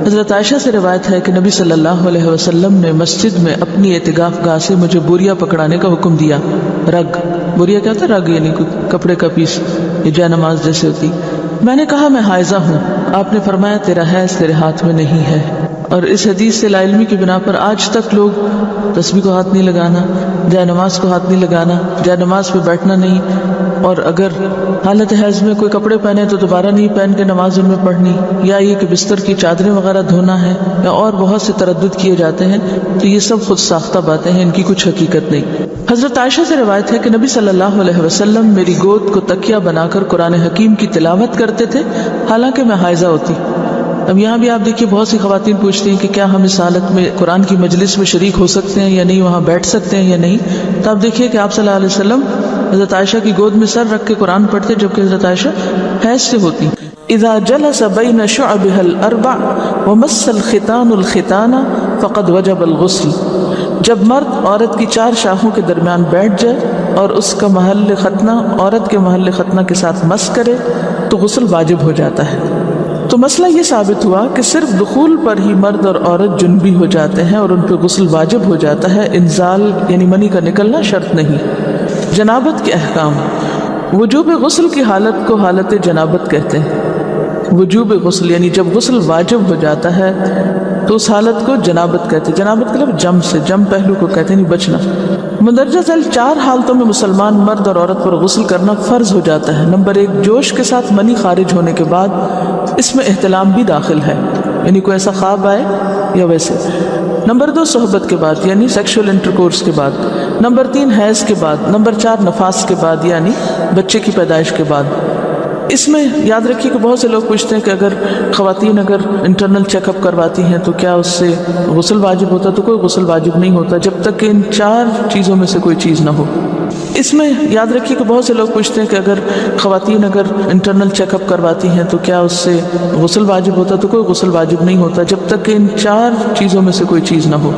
حضرت عائشہ سے روایت ہے کہ نبی صلی اللہ علیہ وسلم نے مسجد میں اپنی اعتکاف گاہ سے مجھے بوریا پکڑانے کا حکم دیا. رگ، بوریا کیا ہوتا ہے؟ رگ یعنی کپڑے کا پیس، یہ جائے نماز جیسے ہوتی. میں نے کہا میں حائضہ ہوں. آپ نے فرمایا تیرا حیض تیرے ہاتھ میں نہیں ہے. اور اس حدیث سے لا علمی کی بنا پر آج تک لوگ تسبیح کو ہاتھ نہیں لگانا، جائے نماز کو ہاتھ نہیں لگانا، جائے نماز پہ بیٹھنا نہیں، اور اگر حالت حیض میں کوئی کپڑے پہنے تو دوبارہ نہیں پہن کے نماز ان میں پڑھنی، یا یہ کہ بستر کی چادریں وغیرہ دھونا ہے، یا اور بہت سے تردد کیے جاتے ہیں. تو یہ سب خود ساختہ باتیں ہیں، ان کی کچھ حقیقت نہیں. حضرت عائشہ سے روایت ہے کہ نبی صلی اللہ علیہ وسلم میری گود کو تکیہ بنا کر قرآن حکیم کی تلاوت کرتے تھے حالانکہ میں حائضہ ہوتی. اب یہاں بھی آپ دیکھیے بہت سی خواتین پوچھتی ہیں کہ کیا ہم اس حالت میں قرآن کی مجلس میں شریک ہو سکتے ہیں یا نہیں، وہاں بیٹھ سکتے ہیں یا نہیں. تو آپ دیکھیے کہ آپ صلی اللہ علیہ وسلم حضرت عائشہ کی گود میں سر رکھ کے قرآن پڑھتے جبکہ حضرت عائشہ حیض سے ہوتی. اذا جلس بین شعبها الاربع ومس الختان الختان فقد وجب الغسل. جب مرد عورت کی 4 شاخوں کے درمیان بیٹھ جائے اور اس کا محل ختنہ عورت کے محل ختنہ کے ساتھ مس کرے تو غسل واجب ہو جاتا ہے. تو مسئلہ یہ ثابت ہوا کہ صرف دخول پر ہی مرد اور عورت جنبی ہو جاتے ہیں اور ان پہ غسل واجب ہو جاتا ہے، انزال یعنی منی کا نکلنا شرط نہیں. جنابت کے احکام. وجوب غسل کی حالت کو حالت جنابت کہتے ہیں. وجوب غسل یعنی جب غسل واجب ہو جاتا ہے تو اس حالت کو جنابت کہتے ہیں. جنابت کا لفظ جم سے، جم پہلو کو کہتے ہیں، بچنا. مندرجہ ذیل 4 حالتوں میں مسلمان مرد اور عورت پر غسل کرنا فرض ہو جاتا ہے. نمبر 1 جوش کے ساتھ منی خارج ہونے کے بعد، اس میں احتلام بھی داخل ہے، یعنی کوئی ایسا خواب آئے یا ویسے. نمبر 2 صحبت کے بعد یعنی سیکشول انٹرکورس کے بعد. نمبر 3 حیض کے بعد. نمبر 4 نفاس کے بعد یعنی بچے کی پیدائش کے بعد. اس میں یاد رکھیے کہ بہت سے لوگ پوچھتے ہیں کہ اگر خواتین اگر انٹرنل چیک اپ کرواتی ہیں تو کیا اس سے غسل واجب ہوتا؟ تو کوئی غسل واجب نہیں ہوتا جب تک کہ ان 4 چیزوں میں سے کوئی چیز نہ ہو. اس میں یاد رکھیے کہ بہت سے لوگ پوچھتے ہیں کہ اگر خواتین اگر انٹرنل چیک اپ کرواتی ہیں تو کیا اس سے غسل واجب ہوتا؟ تو کوئی غسل واجب نہیں ہوتا جب تک کہ ان 4 چیزوں میں سے کوئی چیز نہ ہو.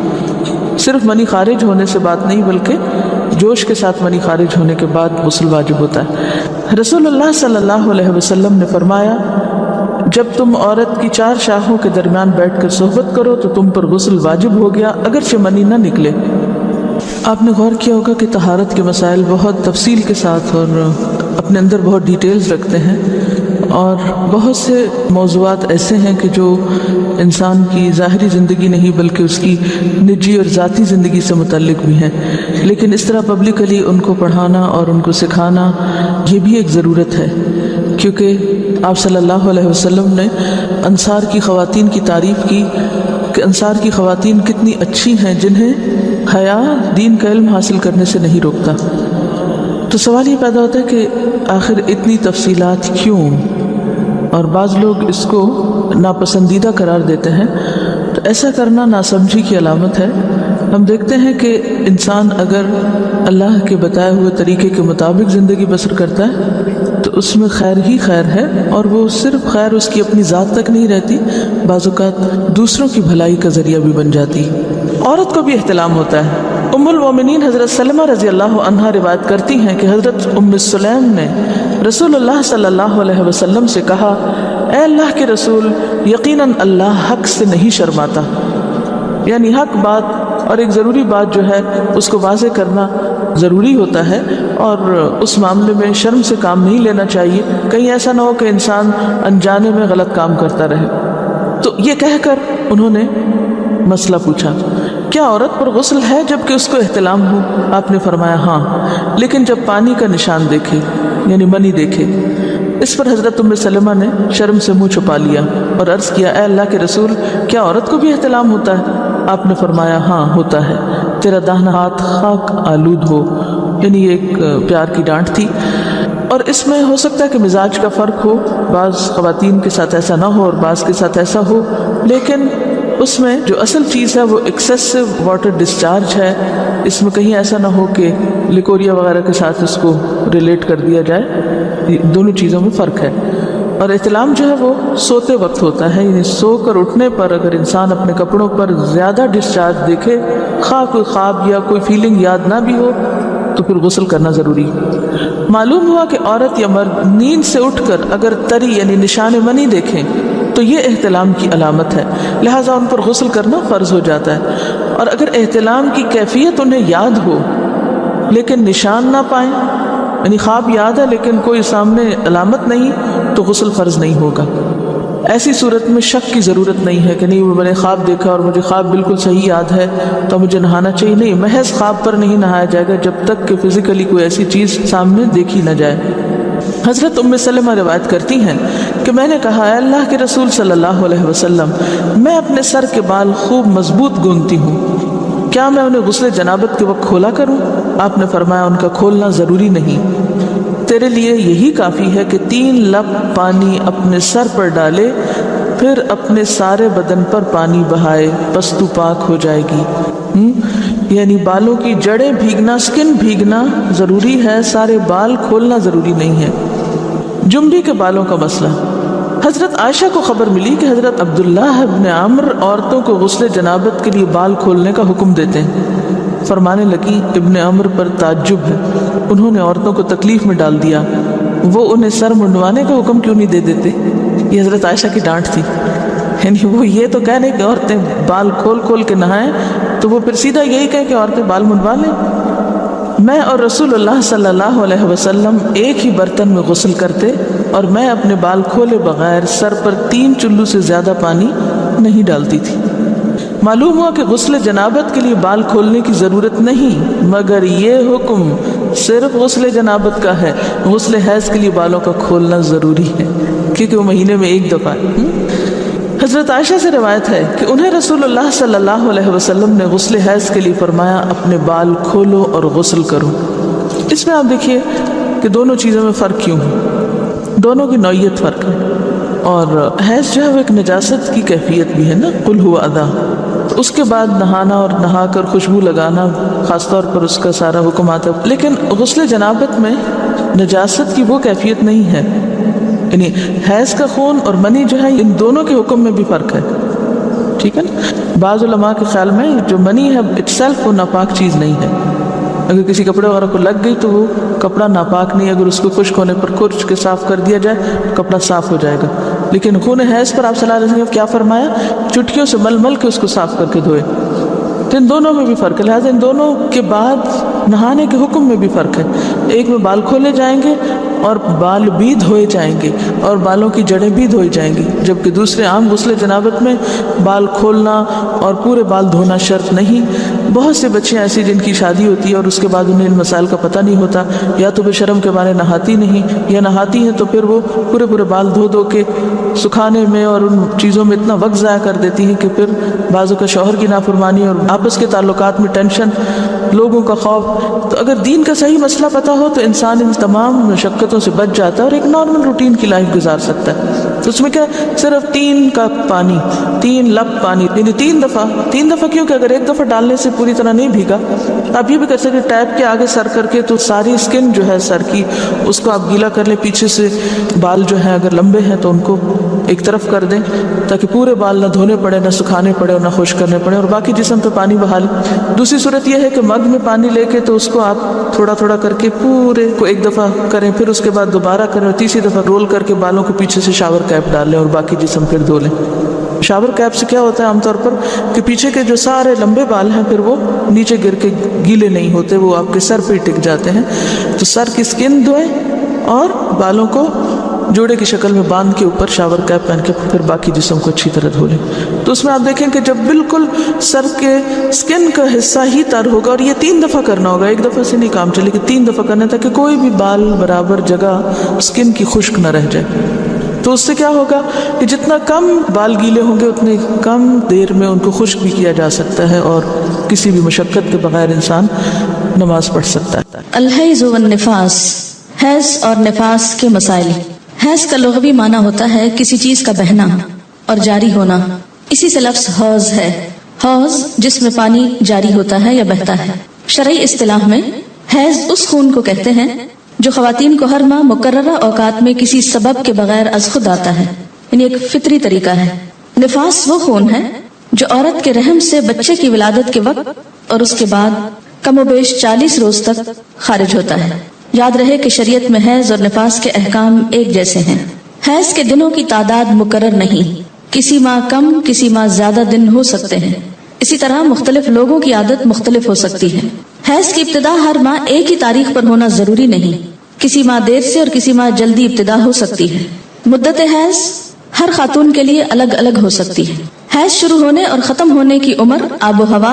صرف منی خارج ہونے سے بات نہیں بلکہ جوش کے ساتھ منی خارج ہونے کے بعد غسل واجب ہوتا ہے. رسول اللہ صلی اللہ علیہ وسلم نے فرمایا جب تم عورت کی 4 شاخوں کے درمیان بیٹھ کر صحبت کرو تو تم پر غسل واجب ہو گیا اگرچہ منی نہ نکلے. آپ نے غور کیا ہوگا کہ طہارت کے مسائل بہت تفصیل کے ساتھ اور اپنے اندر بہت ڈیٹیلز رکھتے ہیں، اور بہت سے موضوعات ایسے ہیں کہ جو انسان کی ظاہری زندگی نہیں بلکہ اس کی نجی اور ذاتی زندگی سے متعلق بھی ہیں، لیکن اس طرح پبلکلی ان کو پڑھانا اور ان کو سکھانا یہ بھی ایک ضرورت ہے، کیونکہ آپ صلی اللہ علیہ وسلم نے انصار کی خواتین کی تعریف کی کہ انصار کی خواتین کتنی اچھی ہیں جنہیں حیا دین کا علم حاصل کرنے سے نہیں روکتا. تو سوال یہ پیدا ہوتا ہے کہ آخر اتنی تفصیلات کیوں، اور بعض لوگ اس کو ناپسندیدہ قرار دیتے ہیں. تو ایسا کرنا ناسمجھی کی علامت ہے. ہم دیکھتے ہیں کہ انسان اگر اللہ کے بتائے ہوئے طریقے کے مطابق زندگی بسر کرتا ہے تو اس میں خیر ہی خیر ہے، اور وہ صرف خیر اس کی اپنی ذات تک نہیں رہتی، بعض اوقات دوسروں کی بھلائی کا ذریعہ بھی بن جاتی. عورت کو بھی احتلام ہوتا ہے. ام المومنین حضرت سلمہ رضی اللہ عنہا روایت کرتی ہیں کہ حضرت ام سلیم نے رسول اللہ صلی اللہ علیہ وسلم سے کہا اے اللہ کے رسول، یقیناً اللہ حق سے نہیں شرماتا، یعنی حق بات اور ایک ضروری بات جو ہے اس کو واضح کرنا ضروری ہوتا ہے، اور اس معاملے میں شرم سے کام نہیں لینا چاہیے، کہیں ایسا نہ ہو کہ انسان انجانے میں غلط کام کرتا رہے۔ تو یہ کہہ کر انہوں نے مسئلہ پوچھا، کیا عورت پر غسل ہے جبکہ اس کو احتلام ہو؟ آپ نے فرمایا ہاں، لیکن جب پانی کا نشان دیکھے یعنی منی دیکھے۔ اس پر حضرت ام سلمہ نے شرم سے منہ چھپا لیا اور عرض کیا، اے اللہ کے رسول، کیا عورت کو بھی احتلام ہوتا ہے؟ آپ نے فرمایا ہاں ہوتا ہے، تیرا داہنا ہاتھ خاک آلود ہو، یعنی یہ ایک پیار کی ڈانٹ تھی، اور اس میں ہو سکتا ہے کہ مزاج کا فرق ہو، بعض خواتین کے ساتھ ایسا نہ ہو اور بعض کے ساتھ ایسا ہو، لیکن اس میں جو اصل چیز ہے وہ ایکسیسو واٹر ڈسچارج ہے، اس میں کہیں ایسا نہ ہو کہ لیکوریا وغیرہ کے ساتھ اس کو ریلیٹ کر دیا جائے، دونوں چیزوں میں فرق ہے۔ اور احتلام جو ہے وہ سوتے وقت ہوتا ہے، یعنی سو کر اٹھنے پر اگر انسان اپنے کپڑوں پر زیادہ ڈسچارج دیکھے، خواہ کوئی خواب یا کوئی فیلنگ یاد نہ بھی ہو، تو پھر غسل کرنا ضروری ہے۔ معلوم ہوا کہ عورت یا مرد نیند سے اٹھ کر اگر تری یعنی نشان منی دیکھیں تو یہ احتلام کی علامت ہے، لہٰذا ان پر غسل کرنا فرض ہو جاتا ہے، اور اگر احتلام کی کیفیت انہیں یاد ہو لیکن نشان نہ پائیں، یعنی خواب یاد ہے لیکن کوئی سامنے علامت نہیں، تو غسل فرض نہیں ہوگا۔ ایسی صورت میں شک کی ضرورت نہیں ہے کہ نہیں میں نے خواب دیکھا اور مجھے خواب بالکل صحیح یاد ہے تو مجھے نہانا چاہیے، نہیں، محض خواب پر نہیں نہایا جائے گا جب تک کہ فزیکلی کوئی ایسی چیز سامنے دیکھی نہ جائے۔ حضرت ام سلمہ روایت کرتی ہیں کہ میں نے کہا، اے اللہ کے رسول صلی اللہ علیہ وسلم، میں اپنے سر کے بال خوب مضبوط گونتھی ہوں، کیا میں انہیں غسل جنابت کے وقت کھولا کروں؟ آپ نے فرمایا ان کا کھولنا ضروری نہیں، تیرے لیے یہی کافی ہے کہ 3 لپ پانی اپنے سر پر ڈالے، پھر اپنے سارے بدن پر پانی بہائے، پس تو پاک ہو جائے گی۔ یعنی بالوں کی جڑیں بھیگنا، سکن بھیگنا ضروری ہے، سارے بال کھولنا ضروری نہیں ہے۔ جنبی کے بالوں کا مسئلہ، حضرت عائشہ کو خبر ملی کہ حضرت عبداللہ ابن عمرو عورتوں کو غسل جنابت کے لیے بال کھولنے کا حکم دیتے ہیں۔ فرمانے لگی، ابن عمرو پر تعجب ہے، انہوں نے عورتوں کو تکلیف میں ڈال دیا، وہ انہیں سر منڈوانے کا حکم کیوں نہیں دے دیتے؟ یہ حضرت عائشہ کی ڈانٹ تھی، یعنی وہ یہ تو کہنے کہ عورتیں بال کھول کھول کے نہائیں، تو وہ پھر سیدھا یہی کہے کہ عورتیں بال منڈوا لیں۔ میں اور رسول اللہ صلی اللہ علیہ وسلم ایک ہی برتن میں غسل کرتے، اور میں اپنے بال کھولے بغیر سر پر 3 چلو سے زیادہ پانی نہیں ڈالتی تھی۔ معلوم ہوا کہ غسل جنابت کے لیے بال کھولنے کی ضرورت نہیں، مگر یہ حکم صرف غسل جنابت کا ہے، غسل حیض کے لیے بالوں کا کھولنا ضروری ہے کیونکہ وہ مہینے میں ایک دفعہ۔ حضرت عائشہ سے روایت ہے کہ انہیں رسول اللہ صلی اللہ علیہ وسلم نے غسل حیض کے لیے فرمایا، اپنے بال کھولو اور غسل کرو۔ اس میں آپ دیکھیے کہ دونوں چیزوں میں فرق کیوں ہے، دونوں کی نوعیت فرق ہے، اور حیض جو ہے وہ ایک نجاست کی کیفیت بھی ہے نا، قل ہو اذی، اس کے بعد نہانا اور نہا کر خوشبو لگانا خاص طور پر اس کا سارا حکم آتا ہے، لیکن غسل جنابت میں نجاست کی وہ کیفیت نہیں ہے، یعنی حیض کا خون اور منی جو ہے ان دونوں کے حکم میں بھی فرق ہے، ٹھیک ہے نا۔ بعض علماء کے خیال میں جو منی ہے اٹ سیلف وہ ناپاک چیز نہیں ہے، اگر کسی کپڑے وغیرہ کو لگ گئی تو وہ کپڑا ناپاک نہیں، اگر اس کو خشک ہونے پر کھرچ کے صاف کر دیا جائے تو کپڑا صاف ہو جائے گا، لیکن خون حیض پر آپ صلی اللہ علیہ وسلم نے کیا فرمایا، چٹکیوں سے مل مل کے اس کو صاف کر کے دھوئے، تو ان دونوں میں بھی فرق ہے، لہٰذا ان دونوں کے بعد نہانے کے حکم میں بھی فرق ہے، ایک میں بال کھولے جائیں گے اور بال بھی دھوئے جائیں گے اور بالوں کی جڑیں بھی دھوئی جائیں گی، جبکہ دوسرے عام غسل جنابت میں بال کھولنا اور پورے بال دھونا شرط نہیں۔ بہت سے بچے ایسی جن کی شادی ہوتی ہے اور اس کے بعد انہیں ان مسائل کا پتہ نہیں ہوتا، یا تو بے شرم کے مارے نہاتی نہیں، یا نہاتی ہیں تو پھر وہ پورے بال دھو دھو کے سکھانے میں اور ان چیزوں میں اتنا وقت ضائع کر دیتی ہیں کہ پھر بعضوں کا شوہر کی نافرمانی اور آپس کے تعلقات میں ٹینشن، لوگوں کا خوف۔ تو اگر دین کا صحیح مسئلہ پتہ ہو تو انسان ان تمام مشقتوں سے بچ جاتا ہے اور ایک نارمل روٹین کی لائف گزار سکتا ہے۔ تو اس میں کیا صرف 3 کپ پانی، 3 لپ پانی، یعنی 3 دفعہ کیونکہ اگر ایک دفعہ ڈالنے سے پوری طرح نہیں بھیگا، آپ یہ بھی کر سکتے ٹیپ کے آگے سر کر کے تو ساری اسکن جو ہے سر کی اس کو آپ گیلا کر لیں، پیچھے سے بال جو ہیں اگر لمبے ہیں تو ان کو ایک طرف کر دیں تاکہ پورے بال نہ دھونے پڑے، نہ سکھانے پڑے اور نہ خشک کرنے پڑے، اور باقی جسم پہ پانی بہا لیں۔ دوسری صورت یہ ہے کہ مگ میں پانی لے کے تو اس کو آپ تھوڑا تھوڑا کر کے پورے کو ایک دفعہ کریں، پھر اس کے بعد دوبارہ کریں اور تیسری دفعہ رول کر کے بالوں کو پیچھے سے شاور کیپ ڈال لیں اور باقی جسم پھر دھو لیں۔ شاور کیپ سے کیا ہوتا ہے عام طور پر کہ پیچھے کے جو سارے لمبے بال ہیں پھر وہ نیچے گر کے گیلے نہیں ہوتے، وہ آپ کے سر پہ ٹک جاتے ہیں. تو سر کی اسکن دھوئیں اور بالوں کو جوڑے کی شکل میں باندھ کے اوپر شاور کیپ پہن کے پھر باقی جسم کو اچھی طرح دھو لیں. تو اس میں آپ دیکھیں کہ جب بالکل سر کے اسکن کا حصہ ہی تر ہوگا، اور یہ 3 دفعہ کرنا ہوگا، ایک دفعہ سے نہیں کام چلے کہ 3 دفعہ کرنا، تاکہ کوئی بھی بال برابر جگہ اسکن کی خشک نہ رہ جائے. تو اس سے کیا ہوگا کہ جتنا کم بال گیلے ہوں گے اتنی کم دیر میں ان کو خشک بھی کیا جا سکتا ہے اور کسی بھی مشقت کے بغیر انسان نماز پڑھ سکتا ہے. الحیض والنفاس، حیض اور نفاس کے مسائل. حیض کا لغوی معنی ہوتا ہے کسی چیز کا بہنا اور جاری ہونا. اسی سے لفظ حوض ہے. حوض جس میں پانی جاری ہوتا ہے یا بہتا ہے. شرعی اصطلاح میں حیض اس خون کو کہتے ہیں جو خواتین کو ہر ماہ مقررہ اوقات میں کسی سبب کے بغیر از خود آتا ہے، یعنی ایک فطری طریقہ ہے. نفاس وہ خون ہے جو عورت کے رحم سے بچے کی ولادت کے وقت اور اس کے بعد کم و بیش 40 روز تک خارج ہوتا ہے. یاد رہے کہ شریعت میں حیض اور نفاس کے احکام ایک جیسے ہیں. حیض کے دنوں کی تعداد مقرر نہیں، کسی ماہ کم کسی ماہ زیادہ دن ہو سکتے ہیں. اسی طرح مختلف لوگوں کی عادت مختلف ہو سکتی ہے. حیض کی ابتدا ہر ماہ ایک ہی تاریخ پر ہونا ضروری نہیں، کسی ماہ دیر سے اور کسی ماہ جلدی ابتدا ہو سکتی ہے. مدت حیض ہر خاتون کے لیے الگ الگ ہو سکتی ہے. حیض شروع ہونے اور ختم ہونے کی عمر آب و ہوا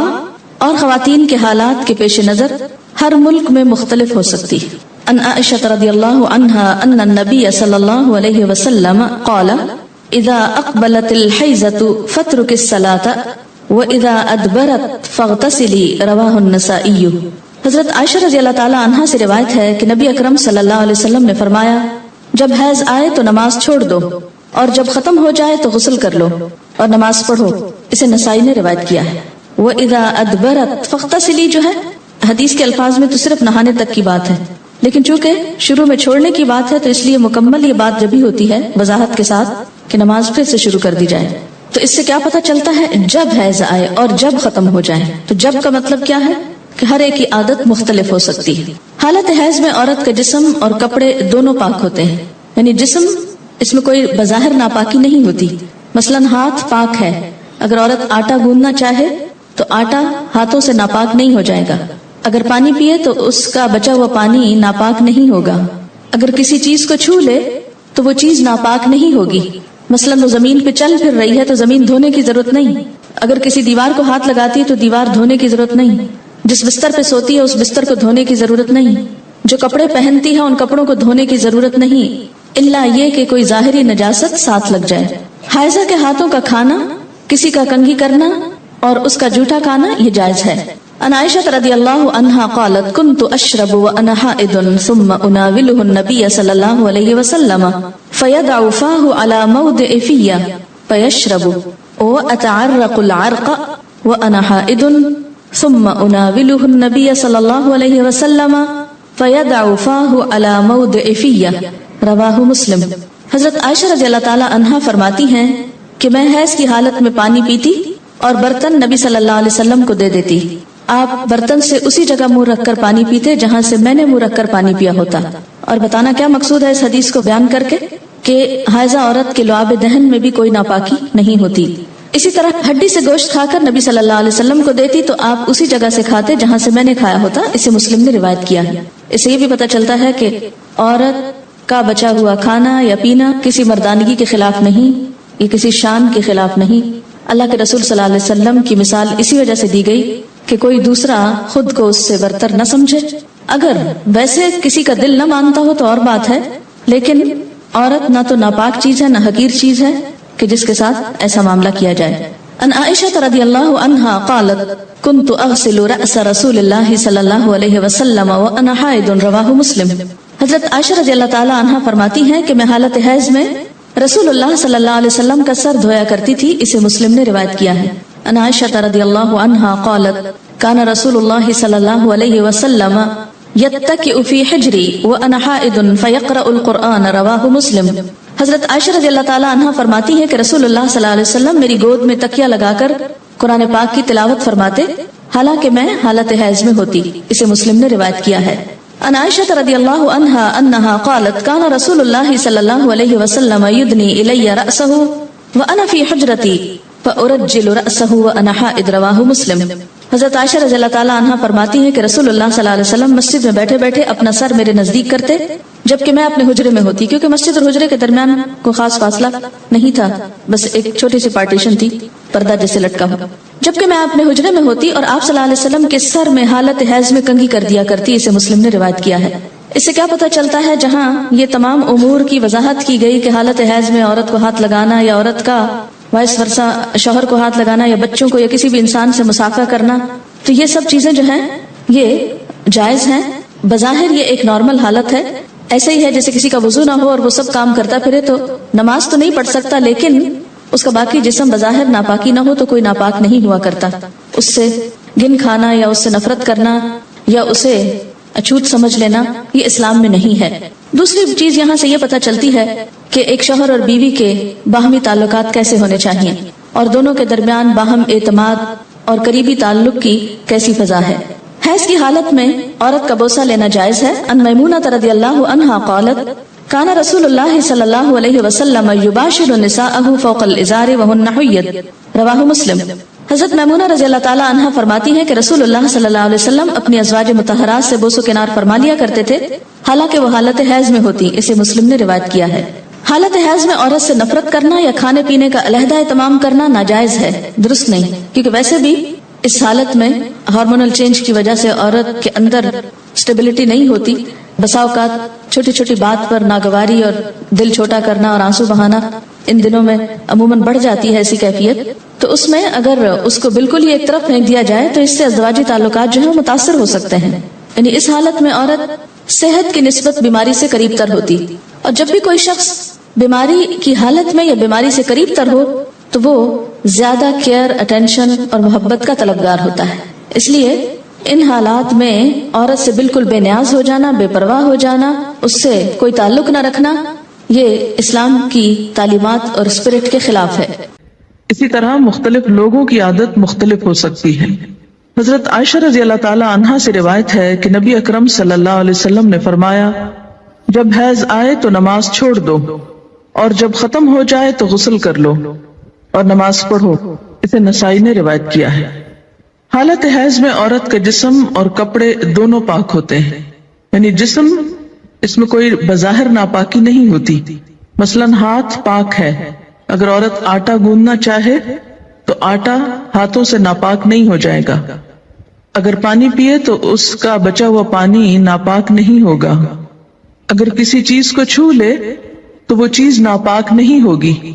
اور خواتین کے حالات کے پیش نظر ہر ملک میں مختلف ہو سکتی ہے. ان عائشہ رضی اللہ عنہا ان النبی صلی اللہ علیہ وسلم قال اذا اقبلت الحیضۃ فاترک الصلاۃ واذا ادبرت فاغتسلی. رواہ النسائی. حضرت عائشہ رضی اللہ تعالی عنہا سے روایت ہے کہ نبی اکرم صلی اللہ علیہ وسلم نے فرمایا جب حیض آئے تو نماز چھوڑ دو اور جب ختم ہو جائے تو غسل کر لو اور نماز پڑھو. اسے نسائی نے روایت کیا ہے. وَإِذَا أَدْبَرَتْ فَاغْتَسِلِي جو ہے حدیث کے الفاظ میں تو صرف نہانے تک کی بات ہے، لیکن چونکہ شروع میں چھوڑنے کی بات ہے تو اس لیے مکمل یہ بات جبھی ہوتی ہے وضاحت کے ساتھ کہ نماز پھر سے شروع کر دی جائے. تو اس سے کیا پتہ چلتا ہے جب حیض آئے اور جب ختم ہو جائے. تو جب کا مطلب کیا ہے کہ ہر ایک کی عادت مختلف ہو سکتی ہے. حالت حیض میں عورت کا جسم اور کپڑے دونوں پاک ہوتے ہیں، یعنی جسم اس میں کوئی بظاہر ناپاکی نہیں ہوتی. مثلا ہاتھ پاک ہے، اگر عورت آٹا گوندنا چاہے تو آٹا ہاتھوں سے ناپاک نہیں ہو جائے گا. اگر پانی پیے تو اس کا بچا ہوا پانی ناپاک نہیں ہوگا. اگر کسی چیز کو چھو لے تو وہ چیز ناپاک نہیں ہوگی. مثلا وہ زمین پہ چل پھر رہی ہے تو زمین دھونے کی ضرورت نہیں. اگر کسی دیوار کو ہاتھ لگاتی ہے تو دیوار دھونے کی ضرورت نہیں. جس بستر پہ سوتی ہے اس بستر کو دھونے کی ضرورت نہیں. جو کپڑے پہنتی ہے ان کپڑوں کو دھونے کی ضرورت نہیں، الا یہ کہ کوئی ظاہری نجاست ساتھ لگ جائے. حائضہ کے ہاتھوں کا کھانا، کسی کا کنگھی کرنا اور اس کا جھوٹا کھانا یہ جائز ہے. ان عائشہ رضی اللہ عنہا قالت كنت اشرب وانا حائض ثم اناوله النبي صلی اللہ علیہ وسلم فيضع فاه على موضع فيه فيشرب واتعرق العرق وانا حائض ثم اناوله النبي صلی اللہ علیہ وسلم فيضع فاه على موضع فيه. رواہ مسلم. حضرت عائشہ رضی اللہ تعالی عنہا فرماتی ہیں کہ میں حیض کی حالت میں پانی پیتی اور برتن نبی صلی اللہ علیہ وسلم کو دے دیتی. آپ برتن سے اسی جگہ منہ رکھ کر پانی پیتے جہاں سے میں نے منہ رکھ کر پانی پیا ہوتا. اور بتانا کیا مقصود ہے اس حدیث کو بیان کر کے کہ حائضہ عورت کے لعاب دہن میں بھی کوئی ناپاکی نہیں ہوتی. اسی طرح ہڈی سے گوشت کھا کر نبی صلی اللہ علیہ وسلم کو دیتی تو آپ اسی جگہ سے کھاتے جہاں سے میں نے کھایا ہوتا. اسے مسلم نے روایت کیا ہے. اس سے یہ بھی پتہ چلتا ہے کہ عورت کا بچا ہوا کھانا یا پینا کسی مردانگی کے خلاف نہیں، یہ کسی شان کے خلاف نہیں. اللہ کے رسول صلی اللہ علیہ وسلم کی مثال اسی وجہ سے دی گئی کہ کوئی دوسرا خود کو اس سے برتر نہ سمجھے. اگر ویسے کسی کا دل نہ مانتا ہو تو اور بات ہے، لیکن عورت نہ تو ناپاک چیز ہے نہ حقیر چیز ہے کہ جس کے ساتھ ایسا معاملہ کیا جائے. ان عائشہ رضی اللہ عنہا قالت كنت اغسل رأس رسول اللہ صلی اللہ علیہ وسلم وانا حائض. رواہ مسلم. حضرت عائشہ رضی اللہ تعالی عنہا فرماتی ہیں کہ میں حالت حیض میں رسول اللہ صلی اللہ علیہ وسلم کا سر دھویا کرتی تھی. اسے مسلم نے روایت کیا ہے. ان عائشہ رضی اللہ عنہا قالت کان رسول اللہ صلی اللہ علیہ وسلم یتکئ فی حجری وانا حائض فیقرأ القرآن. رواہ مسلم. حضرت عائشہ رضی اللہ تعالی عنہا فرماتی ہے کہ رسول اللہ صلی اللہ علیہ وسلم میری گود میں تکیہ لگا کر قرآن پاک کی تلاوت فرماتے حالانکہ میں حالت حیض میں ہوتی. اسے مسلم نے روایت کیا ہے. ان عائشہ رضی اللہ عنہا انہا قالت کان رسول اللہ صلی اللہ علیہ وسلم یدنی الی رأسہ وانا فی حجرتی فأرجل رأسه وأنا حائض رواہ مسلم۔ حضرت عائشہ رضی اللہ تعالیٰ عنہ فرماتی ہیں کہ رسول اللہ صلی اللہ علیہ وسلم مسجد میں بیٹھے بیٹھے اپنا سر میرے نزدیک کرتے جبکہ میں اپنے حجرے میں ہوتی، کیونکہ مسجد اور حجرے کے درمیان کوئی خاص فاصلہ نہیں تھا، بس ایک چھوٹی سی پارٹیشن تھی، پردہ جیسے لٹکا ہو، جبکہ میں اپنے حجرے میں ہوتی اور آپ صلی اللہ علیہ وسلم کے سر میں حالت حیض میں کنگھی کر دیا کرتی۔ اسے مسلم نے روایت کیا ہے۔ اس سے کیا پتہ چلتا ہے، جہاں یہ تمام امور کی وضاحت کی گئی کہ حالت حیض میں عورت کو ہاتھ لگانا یا عورت کا وائس ورثہ شوہر کو ہاتھ لگانا یا بچوں کو یا کسی بھی انسان سے مصافحہ کرنا، تو یہ سب چیزیں جو ہیں یہ جائز ہیں۔ بظاہر یہ ایک نارمل حالت ہے، ایسے ہی ہے جیسے کسی کا وضو نہ ہو اور وہ سب کام کرتا پھرے تو نماز تو نہیں پڑھ سکتا، لیکن اس کا باقی جسم بظاہر ناپاکی نہ ہو تو کوئی ناپاک نہیں ہوا کرتا۔ اس سے گن کھانا یا اس سے نفرت کرنا یا اسے اچھوت سمجھ لینا یہ اسلام میں نہیں ہے۔ دوسری چیز یہاں سے یہ پتہ چلتی ہے کہ ایک شوہر اور بیوی کے باہمی تعلقات کیسے ہونے چاہیے اور دونوں کے درمیان باہم اعتماد اور قریبی تعلق کی کیسی فضا ہے۔ حیض کی حالت میں عورت کا بوسہ لینا جائز ہے۔ ان میمونہ رضی اللہ عنہا قالت کان رسول اللہ صلی اللہ علیہ وسلم یباشر نساءه فوق الازار وهن حید رواہ مسلم۔ حضرت میمونہ رضی اللہ تعالی عنہا فرماتی ہیں کہ رسول اللہ صلی اللہ علیہ وسلم اپنی ازواج مطہرات سے بوس و کنار فرما لیا کرتے تھے حالانکہ وہ حالت حیض میں ہوتی۔ اسے مسلم نے روایت کیا ہے۔ حالت حیض میں عورت سے نفرت کرنا یا کھانے پینے کا علیحدہ اہتمام کرنا ناجائز ہے، درست نہیں، کیونکہ ویسے بھی اس حالت میں ہارمونل چینج کی وجہ سے عورت کے اندر سٹیبلٹی نہیں ہوتی، بسا اوقات چھوٹی چھوٹی بات پر ناگواری اور دل چھوٹا کرنا اور آنسو بہانا ان دنوں میں عموماً بڑھ جاتی ہے ایسی کیفیت، تو اس میں اگر اس کو بالکل ہی ایک طرف پھینک دیا جائے تو اس سے ازدواجی تعلقات جو ہیں متاثر ہو سکتے ہیں۔ یعنی اس حالت میں عورت صحت کی نسبت بیماری سے قریب تر ہوتی، اور جب بھی کوئی شخص بیماری کی حالت میں یا بیماری سے قریب تر ہو تو وہ زیادہ کیئر، اٹینشن اور محبت کا طلبگار ہوتا ہے۔ اس لیے ان حالات میں عورت سے بالکل بے نیاز ہو جانا، بے پرواہ ہو جانا، اس سے کوئی تعلق نہ رکھنا، یہ اسلام کی تعلیمات اور اسپرٹ کے خلاف ہے۔ اسی طرح مختلف لوگوں کی عادت مختلف ہو سکتی ہے۔ حضرت عائشہ رضی اللہ تعالی عنہا سے روایت ہے کہ نبی اکرم صلی اللہ علیہ وسلم نے فرمایا، جب حیض آئے تو نماز چھوڑ دو اور جب ختم ہو جائے تو غسل کر لو اور نماز پڑھو۔ اسے نسائی نے روایت کیا ہے۔ حالت حیض میں عورت کا جسم اور کپڑے دونوں پاک ہوتے ہیں، یعنی جسم اس میں کوئی بظاہر ناپاکی نہیں ہوتی۔ مثلا ہاتھ پاک ہے، اگر عورت آٹا گوندنا چاہے تو آٹا ہاتھوں سے ناپاک نہیں ہو جائے گا۔ اگر پانی پیے تو اس کا بچا ہوا پانی ناپاک نہیں ہوگا۔ اگر کسی چیز کو چھو لے تو وہ چیز ناپاک نہیں ہوگی۔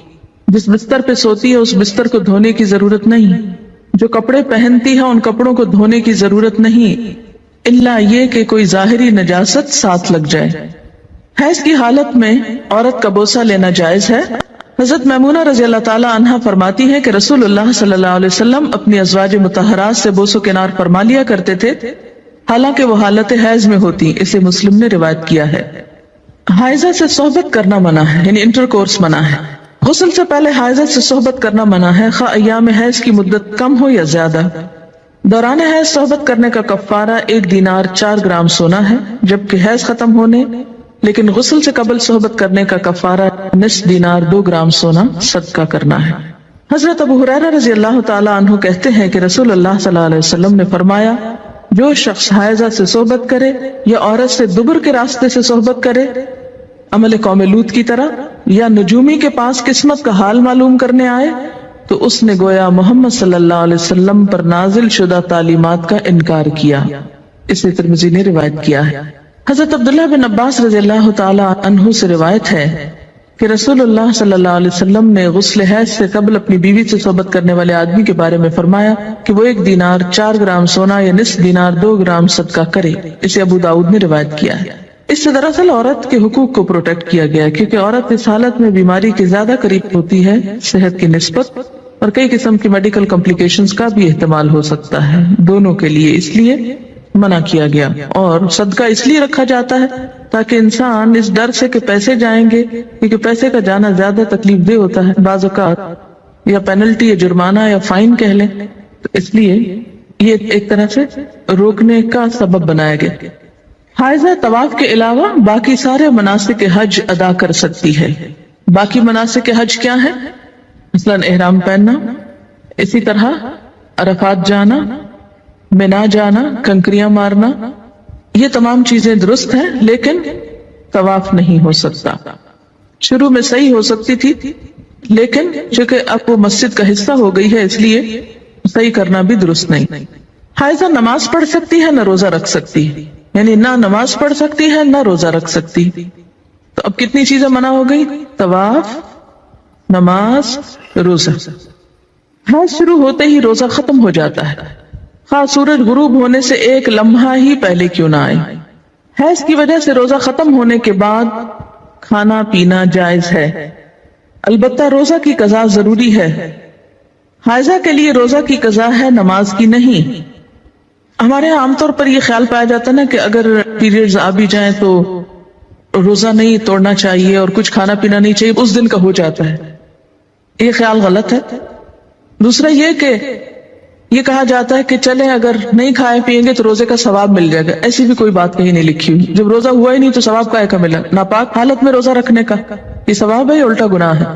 جس بستر پہ سوتی ہے اس بستر کو دھونے کی ضرورت نہیں، جو کپڑے پہنتی ہے ان کپڑوں کو دھونے کی ضرورت نہیں، الا یہ کہ کوئی ظاہری نجاست ساتھ لگ جائے۔ حیض کی حالت میں عورت کا بوسہ لینا جائز ہے۔ حضرت میمونہ رضی اللہ تعالی عنہا فرماتی ہے کہ رسول اللہ صلی اللہ علیہ وسلم اپنی ازواج مطہرات سے بوس و کنار فرما لیا کرتے تھے حالانکہ وہ حالت حیض میں ہوتی۔ اسے مسلم نے روایت کیا ہے۔ حائضہ سے صحبت کرنا منع ہے، یعنی انٹر کورس منع ہے۔ غسل سے پہلے حائضہ سے صحبت کرنا منع ہے، خواہ ایام حیض کی مدت کم ہو یا زیادہ۔ دوران حیض صحبت کرنے کا کفارہ 1 دینار 4 گرام سونا ہے، جبکہ حیض ختم ہونے لیکن غسل سے قبل صحبت کرنے کا کفارہ نصف دینار 2 گرام سونا صدقہ کرنا ہے۔ حضرت ابو ہریرہ رضی اللہ تعالی عنہ کہتے ہیں کہ رسول اللہ صلی اللہ علیہ وسلم نے فرمایا، جو شخص حائضہ سے صحبت کرے یا عورت سے دبر کے راستے سے صحبت کرے، عمل قوم لوط کی طرح، یا نجومی کے پاس قسمت کا حال معلوم کرنے آئے، تو اس نے گویا محمد صلی اللہ علیہ وسلم پر نازل شدہ تعلیمات کا انکار کیا۔ اسے ترمذی نے روایت کیا ہے۔ حضرت عبداللہ بن عباس رضی اللہ تعالی عنہ سے روایت ہے کہ رسول اللہ صلی اللہ علیہ وسلم نے غسل حیض سے قبل اپنی بیوی سے صحبت کرنے والے آدمی کے بارے میں فرمایا کہ وہ 1 دینار 4 گرام سونا یا نصف دینار 2 گرام صدقہ کرے۔ اسے ابو داؤد نے روایت کیا ہے۔ اس سے دراصل عورت کے حقوق کو پروٹیکٹ کیا گیا، کیونکہ عورت اس حالت میں بیماری کے زیادہ قریب ہوتی ہے صحت کی نسبت، اور کئی قسم کی میڈیکل کمپلیکیشنز کا بھی احتمال ہو سکتا ہے دونوں کے لیے، اس لیے منع کیا گیا۔ اور صدقہ اس لیے رکھا جاتا ہے تاکہ انسان اس ڈر سے کہ پیسے جائیں گے، کیونکہ پیسے کا جانا زیادہ تکلیف دہ ہوتا ہے بعض اوقات، یا پینلٹی یا جرمانہ یا فائن کہہ لیں، تو اس لیے یہ ایک طرح سے روکنے کا سبب بنایا گیا۔ حائضہ طواف کے علاوہ باقی سارے مناسک حج ادا کر سکتی ہے۔ باقی مناسک حج کیا ہیں؟ مثلا احرام پہننا، اسی طرح عرفات جانا، منا جانا، کنکریاں مارنا، یہ تمام چیزیں درست ہیں، لیکن طواف نہیں ہو سکتا. شروع میں صحیح ہو سکتی تھی، لیکن چونکہ اب وہ مسجد کا حصہ ہو گئی ہے اس لیے صحیح کرنا بھی درست نہیں. حائضہ نماز پڑھ سکتی ہے نہ روزہ رکھ سکتی، یعنی نہ نماز پڑھ سکتی ہے نہ روزہ رکھ سکتی. تو اب کتنی چیزیں منع ہو گئی؟ طواف، نماز، روزہ. حیض شروع ہوتے ہی روزہ ختم ہو جاتا ہے، خواہ سورج غروب ہونے سے ایک لمحہ ہی پہلے کیوں نہ آئے. حیض کی وجہ سے روزہ ختم ہونے کے بعد کھانا پینا جائز ہے، البتہ روزہ کی قضا ضروری ہے. حائضہ کے لیے روزہ کی قضا ہے، نماز کی نہیں. ہمارے یہاں عام طور پر یہ خیال پایا جاتا ہے نا کہ اگر پیریڈز آ بھی جائیں تو روزہ نہیں توڑنا چاہیے اور کچھ کھانا پینا نہیں چاہیے، اس دن کا ہو جاتا ہے. یہ خیال غلط ہے. دوسرا یہ کہ یہ کہا جاتا ہے کہ چلیں اگر نہیں کھائے پیئیں گے تو روزے کا ثواب مل جائے گا. ایسی بھی کوئی بات کہیں نہیں لکھی ہوئی. جب روزہ ہوا ہی نہیں تو ثواب کائے کا ملا؟ ناپاک حالت میں روزہ رکھنے کا یہ ثواب ہے یا الٹا گناہ ہے؟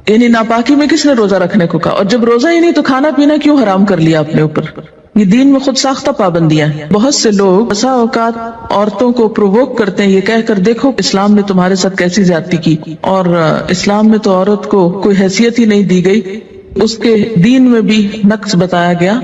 یعنی ناپاکی میں کس نے روزہ رکھنے کو کہا؟ اور جب روزہ ہی نہیں تو کھانا پینا کیوں حرام کر لیا اپنے اوپر؟ یہ دین میں خود ساختہ پابندیاں ہیں. بہت سے لوگ بسا اوقات عورتوں کو پرووک کرتے ہیں یہ کہہ کر دیکھو اسلام نے تمہارے ساتھ کیسی زیادتی کی، اور اسلام میں تو عورت کو کوئی حیثیت ہی نہیں دی گئی، اس کے دین میں بھی نقص بتایا گیا.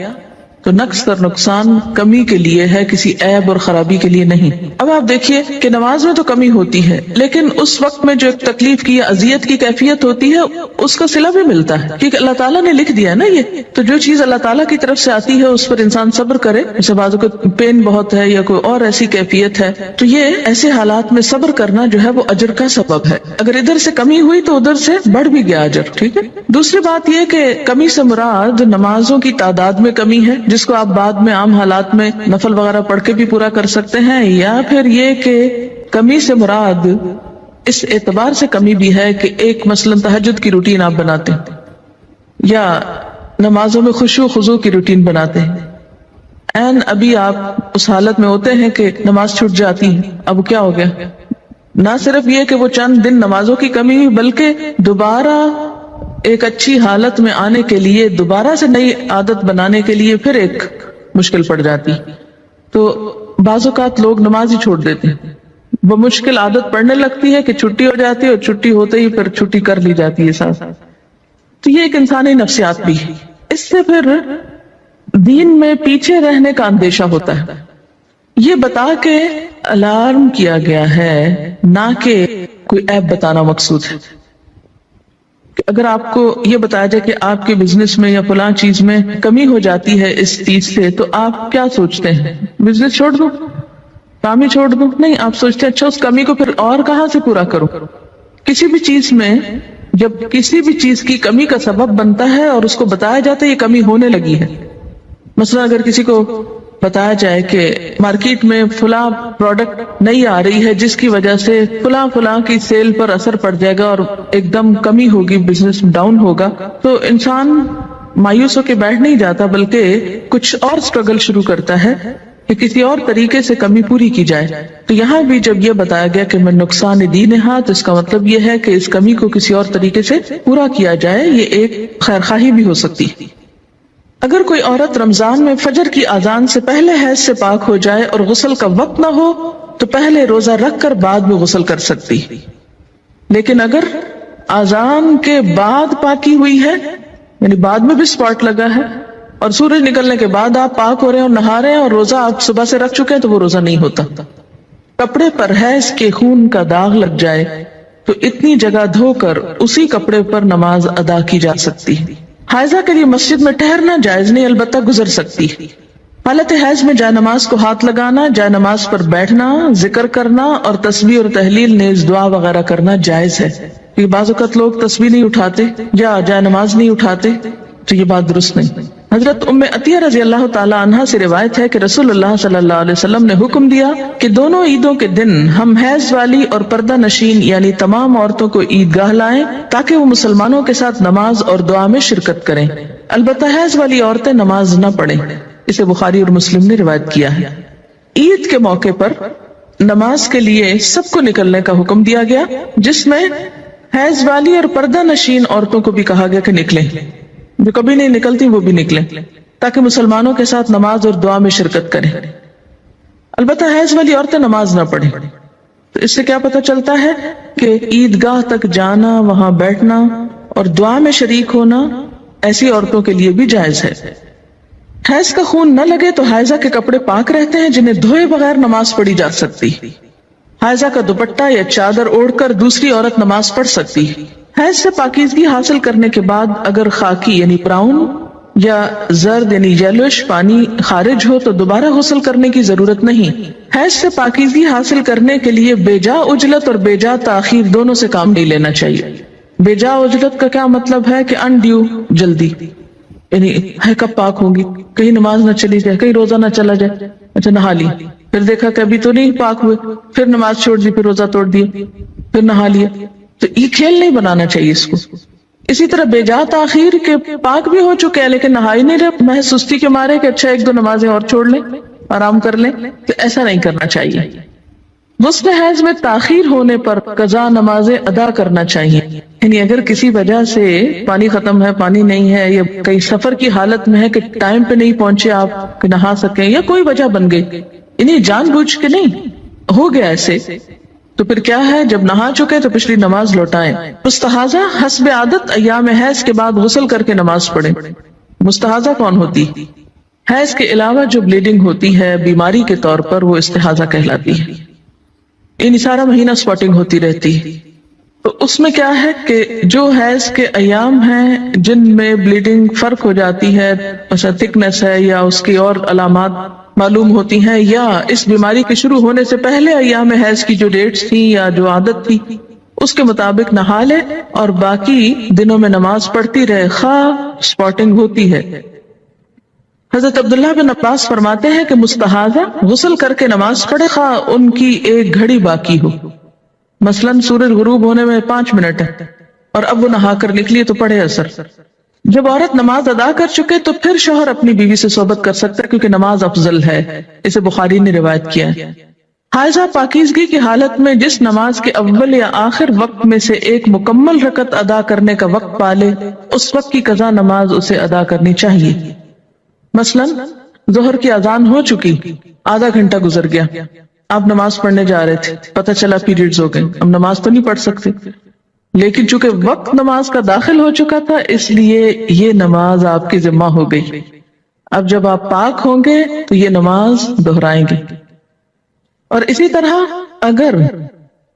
تو نقص اور نقصان کمی کے لیے ہے، کسی عیب اور خرابی کے لیے نہیں. اب آپ دیکھیے کہ نماز میں تو کمی ہوتی ہے، لیکن اس وقت میں جو ایک تکلیف کی اذیت کی کیفیت ہوتی ہے اس کا صلہ بھی ملتا ہے، کیونکہ اللہ تعالیٰ نے لکھ دیا نا یہ. تو جو چیز اللہ تعالیٰ کی طرف سے آتی ہے اس پر انسان صبر کرے. جیسے بعضوں کو پین بہت ہے یا کوئی اور ایسی کیفیت ہے، تو یہ ایسے حالات میں صبر کرنا جو ہے وہ اجر کا سبب ہے. اگر ادھر سے کمی ہوئی تو ادھر سے بڑھ بھی گیا اجر. ٹھیک ہے. دوسری بات یہ کہ کمی سے مراد نمازوں کی تعداد میں کمی ہے، جس کو آپ بعد میں عام حالات میں نفل وغیرہ پڑھ کے بھی پورا کر سکتے ہیں، یا پھر یہ کہ کمی سے مراد اس اعتبار سے کمی بھی ہے کہ ایک مثلا تہجد کی روٹین آپ بناتے ہیں یا نمازوں میں خشوع خضوع کی روٹین بناتے ہیں، این ابھی آپ اس حالت میں ہوتے ہیں کہ نماز چھوٹ جاتی ہے. اب کیا ہو گیا؟ نہ صرف یہ کہ وہ چند دن نمازوں کی کمی ہوئی، بلکہ دوبارہ ایک اچھی حالت میں آنے کے لیے، دوبارہ سے نئی عادت بنانے کے لیے پھر ایک مشکل پڑ جاتی. تو بعض اوقات لوگ نماز ہی چھوڑ دیتے ہیں، وہ مشکل عادت پڑنے لگتی ہے کہ چھٹی ہو جاتی ہے، اور چھٹی ہوتے ہی پھر چھٹی کر لی جاتی ہے ساتھ. تو یہ ایک انسانی نفسیات بھی ہے. اس سے پھر دین میں پیچھے رہنے کا اندیشہ ہوتا ہے. یہ بتا کے الارم کیا گیا ہے، نہ کہ کوئی عیب بتانا مقصود ہے. اگر آپ کو یہ بتایا جائے کہ آپ کے بزنس میں یا فلاں چیز میں کمی ہو جاتی ہے اس چیز سے، تو آپ کیا سوچتے ہیں؟ بزنس چھوڑ دوں، کام ہی چھوڑ دوں؟ نہیں، آپ سوچتے ہیں اچھا اس کمی کو پھر اور کہاں سے پورا کروں. کسی بھی چیز میں جب کسی بھی چیز کی کمی کا سبب بنتا ہے اور اس کو بتایا جاتا ہے یہ کمی ہونے لگی ہے. مثلا اگر کسی کو بتایا جائے کہ مارکیٹ میں فلاں پروڈکٹ نہیں آ رہی ہے جس کی وجہ سے فلاں کی سیل پر اثر پڑ جائے گا اور ایک دم کمی ہوگی، بزنس ڈاؤن ہوگا، تو انسان مایوس ہو کے بیٹھ نہیں جاتا، بلکہ کچھ اور سٹرگل شروع کرتا ہے کہ کسی اور طریقے سے کمی پوری کی جائے. تو یہاں بھی جب یہ بتایا گیا کہ میں نقصان دین ہے، تو اس کا مطلب یہ ہے کہ اس کمی کو کسی اور طریقے سے پورا کیا جائے. یہ ایک خیرخواہی بھی ہو سکتی. اگر کوئی عورت رمضان میں فجر کی اذان سے پہلے حیض سے پاک ہو جائے اور غسل کا وقت نہ ہو تو پہلے روزہ رکھ کر بعد میں غسل کر سکتی. لیکن اگر اذان کے بعد پاکی ہوئی ہے، یعنی بعد میں بھی سپاٹ لگا ہے اور سورج نکلنے کے بعد آپ پاک ہو رہے ہیں اور نہا رہے ہیں اور روزہ آپ صبح سے رکھ چکے ہیں، تو وہ روزہ نہیں ہوتا. کپڑے پر حیض کے خون کا داغ لگ جائے تو اتنی جگہ دھو کر اسی کپڑے پر نماز ادا کی جا سکتی. حائضہ کے لیے مسجد میں ٹھہرنا جائز نہیں، البتہ گزر سکتی. حالت حیض میں جائے نماز کو ہاتھ لگانا، جائے نماز پر بیٹھنا، ذکر کرنا اور تسبیح اور تحلیل نیز دعا وغیرہ کرنا جائز ہے. کیونکہ بعض اوقات لوگ تسبیح نہیں اٹھاتے یا جائے نماز نہیں اٹھاتے، تو یہ بات درست نہیں. حضرت ام عطیہ رضی اللہ تعالی عنہا سے روایت ہے کہ رسول اللہ صلی اللہ علیہ وسلم نے حکم دیا کہ دونوں عیدوں کے دن ہم حیض والی اور پردہ نشین یعنی تمام عورتوں کو عیدگاہ لائیں تاکہ وہ مسلمانوں کے ساتھ نماز اور دعا میں شرکت کریں. البتہ حیض والی عورتیں نماز نہ پڑھیں. اسے بخاری اور مسلم نے روایت کیا ہے. عید کے موقع پر نماز کے لیے سب کو نکلنے کا حکم دیا گیا، جس میں حیض والی اور پردہ نشین عورتوں کو بھی کہا گیا کہ نکلیں. جو کبھی نہیں نکلتی وہ بھی نکلیں تاکہ مسلمانوں کے ساتھ نماز اور دعا میں شرکت کریں۔ البتہ حیض والی عورتیں نماز نہ پڑھیں۔ تو اس سے کیا پتہ چلتا ہے کہ عیدگاہ تک جانا، وہاں بیٹھنا اور دعا میں شریک ہونا ایسی عورتوں کے لیے بھی جائز ہے۔ حیض کا خون نہ لگے تو حائضہ کے کپڑے پاک رہتے ہیں جنہیں دھوئے بغیر نماز پڑھی جا سکتی۔ حائضہ کا دوپٹہ یا چادر اوڑھ کر دوسری عورت نماز پڑھ سکتی۔ حیض سے پاکیزگی حاصل کرنے کے بعد اگر خاکی یعنی براؤن یا زرد یعنی یلوش پانی خارج ہو تو دوبارہ غسل کرنے کی ضرورت نہیں۔ حیض سے پاکیزگی حاصل کرنے کے لیے بے جا عجلت اور بے جا تاخیر دونوں سے کام نہیں لینا چاہیے۔ بے جا عجلت کا کیا مطلب ہے کہ انڈیو جلدی، یعنی ہے کب پاک ہوں گی، کہیں نماز نہ چلی جائے، کہیں روزہ نہ چلا جائے، اچھا نہا لی، پھر دیکھا کہ ابھی تو نہیں پاک ہوئے، پھر نماز چھوڑ دی، پھر روزہ توڑ دیا، پھر نہا لیا، تو یہ کھیل نہیں بنانا چاہیے اس کو۔ اسی طرح بے جا تاخیر کے پاک بھی ہو چکے ہیں لیکن نہائی نہیں رہے، محض سستی کے مارے کہ اچھا ایک دو نمازیں اور چھوڑ لیں، آرام کر لیں، تو ایسا نہیں کرنا چاہیے۔ غسل حیض میں تاخیر ہونے پر قضا نمازیں ادا کرنا چاہیے، یعنی اگر کسی وجہ سے پانی ختم ہے، پانی نہیں ہے، یا کئی سفر کی حالت میں ہے کہ ٹائم پہ نہیں پہنچے آپ کہ نہا سکیں، یا کوئی وجہ بن گئی، یعنی جان بوجھ کے نہیں ہو گیا ایسے، تو پھر کیا ہے، جب نہا چکے تو پچھلی نماز لوٹائیں۔ مستحاضہ حسب عادت ایام حیض کے بعد غسل کر کے نماز پڑھیں۔ مستحاضہ کون ہوتی؟ حیض کے علاوہ جو بلیڈنگ ہوتی ہے بیماری کے طور پر، وہ استحاضہ کہلاتی ہے، یعنی سارا مہینہ سپاٹنگ ہوتی رہتی ہے۔ تو اس میں کیا ہے کہ جو حیض کے ایام ہیں جن میں بلیڈنگ فرق ہو جاتی ہے، مثلا تھکنس ہے یا اس کی اور علامات معلوم ہوتی ہیں، یا اس بیماری کے شروع ہونے سے پہلے ایام حیض کی جو ڈیٹس تھی یا جو عادت تھی اس کے مطابق نہا لے اور باقی دنوں میں نماز پڑھتی رہے خواہ سپاٹنگ ہوتی ہے۔ حضرت عبداللہ بن عباس فرماتے ہیں کہ مستحاضہ غسل کر کے نماز پڑھے خواہ ان کی ایک گھڑی باقی ہو، مثلاً سورج غروب ہونے میں 5 منٹ ہے اور اب وہ نہا کر نکلی تو پڑھے اثر۔ جب عورت نماز ادا کر چکے تو پھر شوہر اپنی بیوی سے صحبت کر سکتا ہے کیونکہ نماز افضل ہے، اسے بخاری نے روایت کیا ہے۔ حائضہ پاکیزگی کی حالت میں جس نماز کے اول یا آخر وقت میں سے ایک مکمل رکعت ادا کرنے کا وقت پالے اس وقت کی قضا نماز اسے ادا کرنی چاہیے۔ مثلاً ظہر کی اذان ہو چکی، آدھا گھنٹہ گزر گیا، آپ نماز پڑھنے جا رہے تھے، پتہ چلا پیریڈز ہو گئے، اب نماز تو نہیں پڑھ سکتے، لیکن چونکہ وقت نماز کا داخل ہو چکا تھا اس لیے یہ نماز آپ کی ذمہ ہو گئی۔ اب جب آپ پاک ہوں گے تو یہ نماز دہرائیں گے۔ اور اسی طرح اگر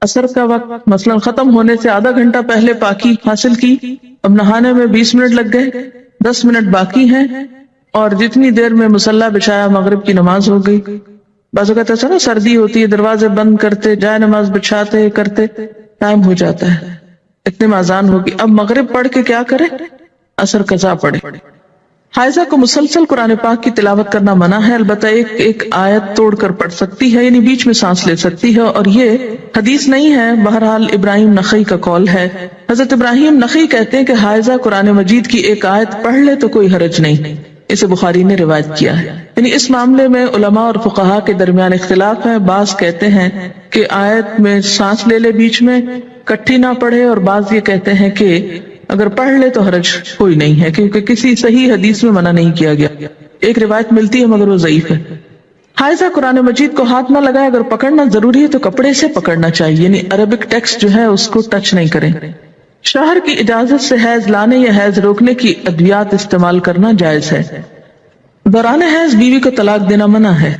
عصر کا وقت مثلا ختم ہونے سے آدھا گھنٹہ پہلے پاکی حاصل کی، اب نہانے میں 20 منٹ لگ گئے، 10 منٹ باقی ہیں، اور جتنی دیر میں مصلی بچھایا مغرب کی نماز ہو گئی۔ بعض اوقات ایسا نا سردی ہوتی ہے، دروازے بند کرتے جائے نماز بچھاتے کرتے ٹائم ہو جاتا ہے، اتنے میں اذان ہوگی، اب مغرب پڑھ کے کیا کرے، عصر قضا پڑھے۔ حائضہ کو مسلسل قرآن پاک کی تلاوت کرنا منع ہے، البتہ ایک آیت توڑ کر پڑھ سکتی ہے، یعنی بیچ میں سانس لے سکتی ہے، اور یہ حدیث نہیں ہے، بہرحال ابراہیم نخعی کا قول ہے۔ حضرت ابراہیم نخعی کہتے ہیں کہ حائضہ قرآن مجید کی ایک آیت پڑھ لے تو کوئی حرج نہیں، اسے بخاری نے روایت کیا ہے۔ یعنی اس معاملے میں علماء اور فقہاء کے درمیان اختلاف ہے، بعض کہتے ہیں کہ آیت میں سانس لے لے بیچ میں، کٹھی نہ پڑھے، اور بعض یہ کہتے ہیں کہ اگر پڑھ لے تو حرج کوئی نہیں ہے کیونکہ کسی صحیح حدیث میں منع نہیں کیا گیا۔ ایک روایت ملتی ہے مگر وہ ضعیف ہے۔ حائضہ قرآن مجید کو ہاتھ نہ لگائے، اگر پکڑنا ضروری ہے تو کپڑے سے پکڑنا چاہیے، یعنی عربک ٹیکسٹ جو ہے اس کو ٹچ نہیں کریں۔ شوہر کی اجازت سے حیض لانے یا حیض روکنے کی ادویات استعمال کرنا جائز ہے۔ دوران حیض بیوی کو طلاق دینا منع ہے،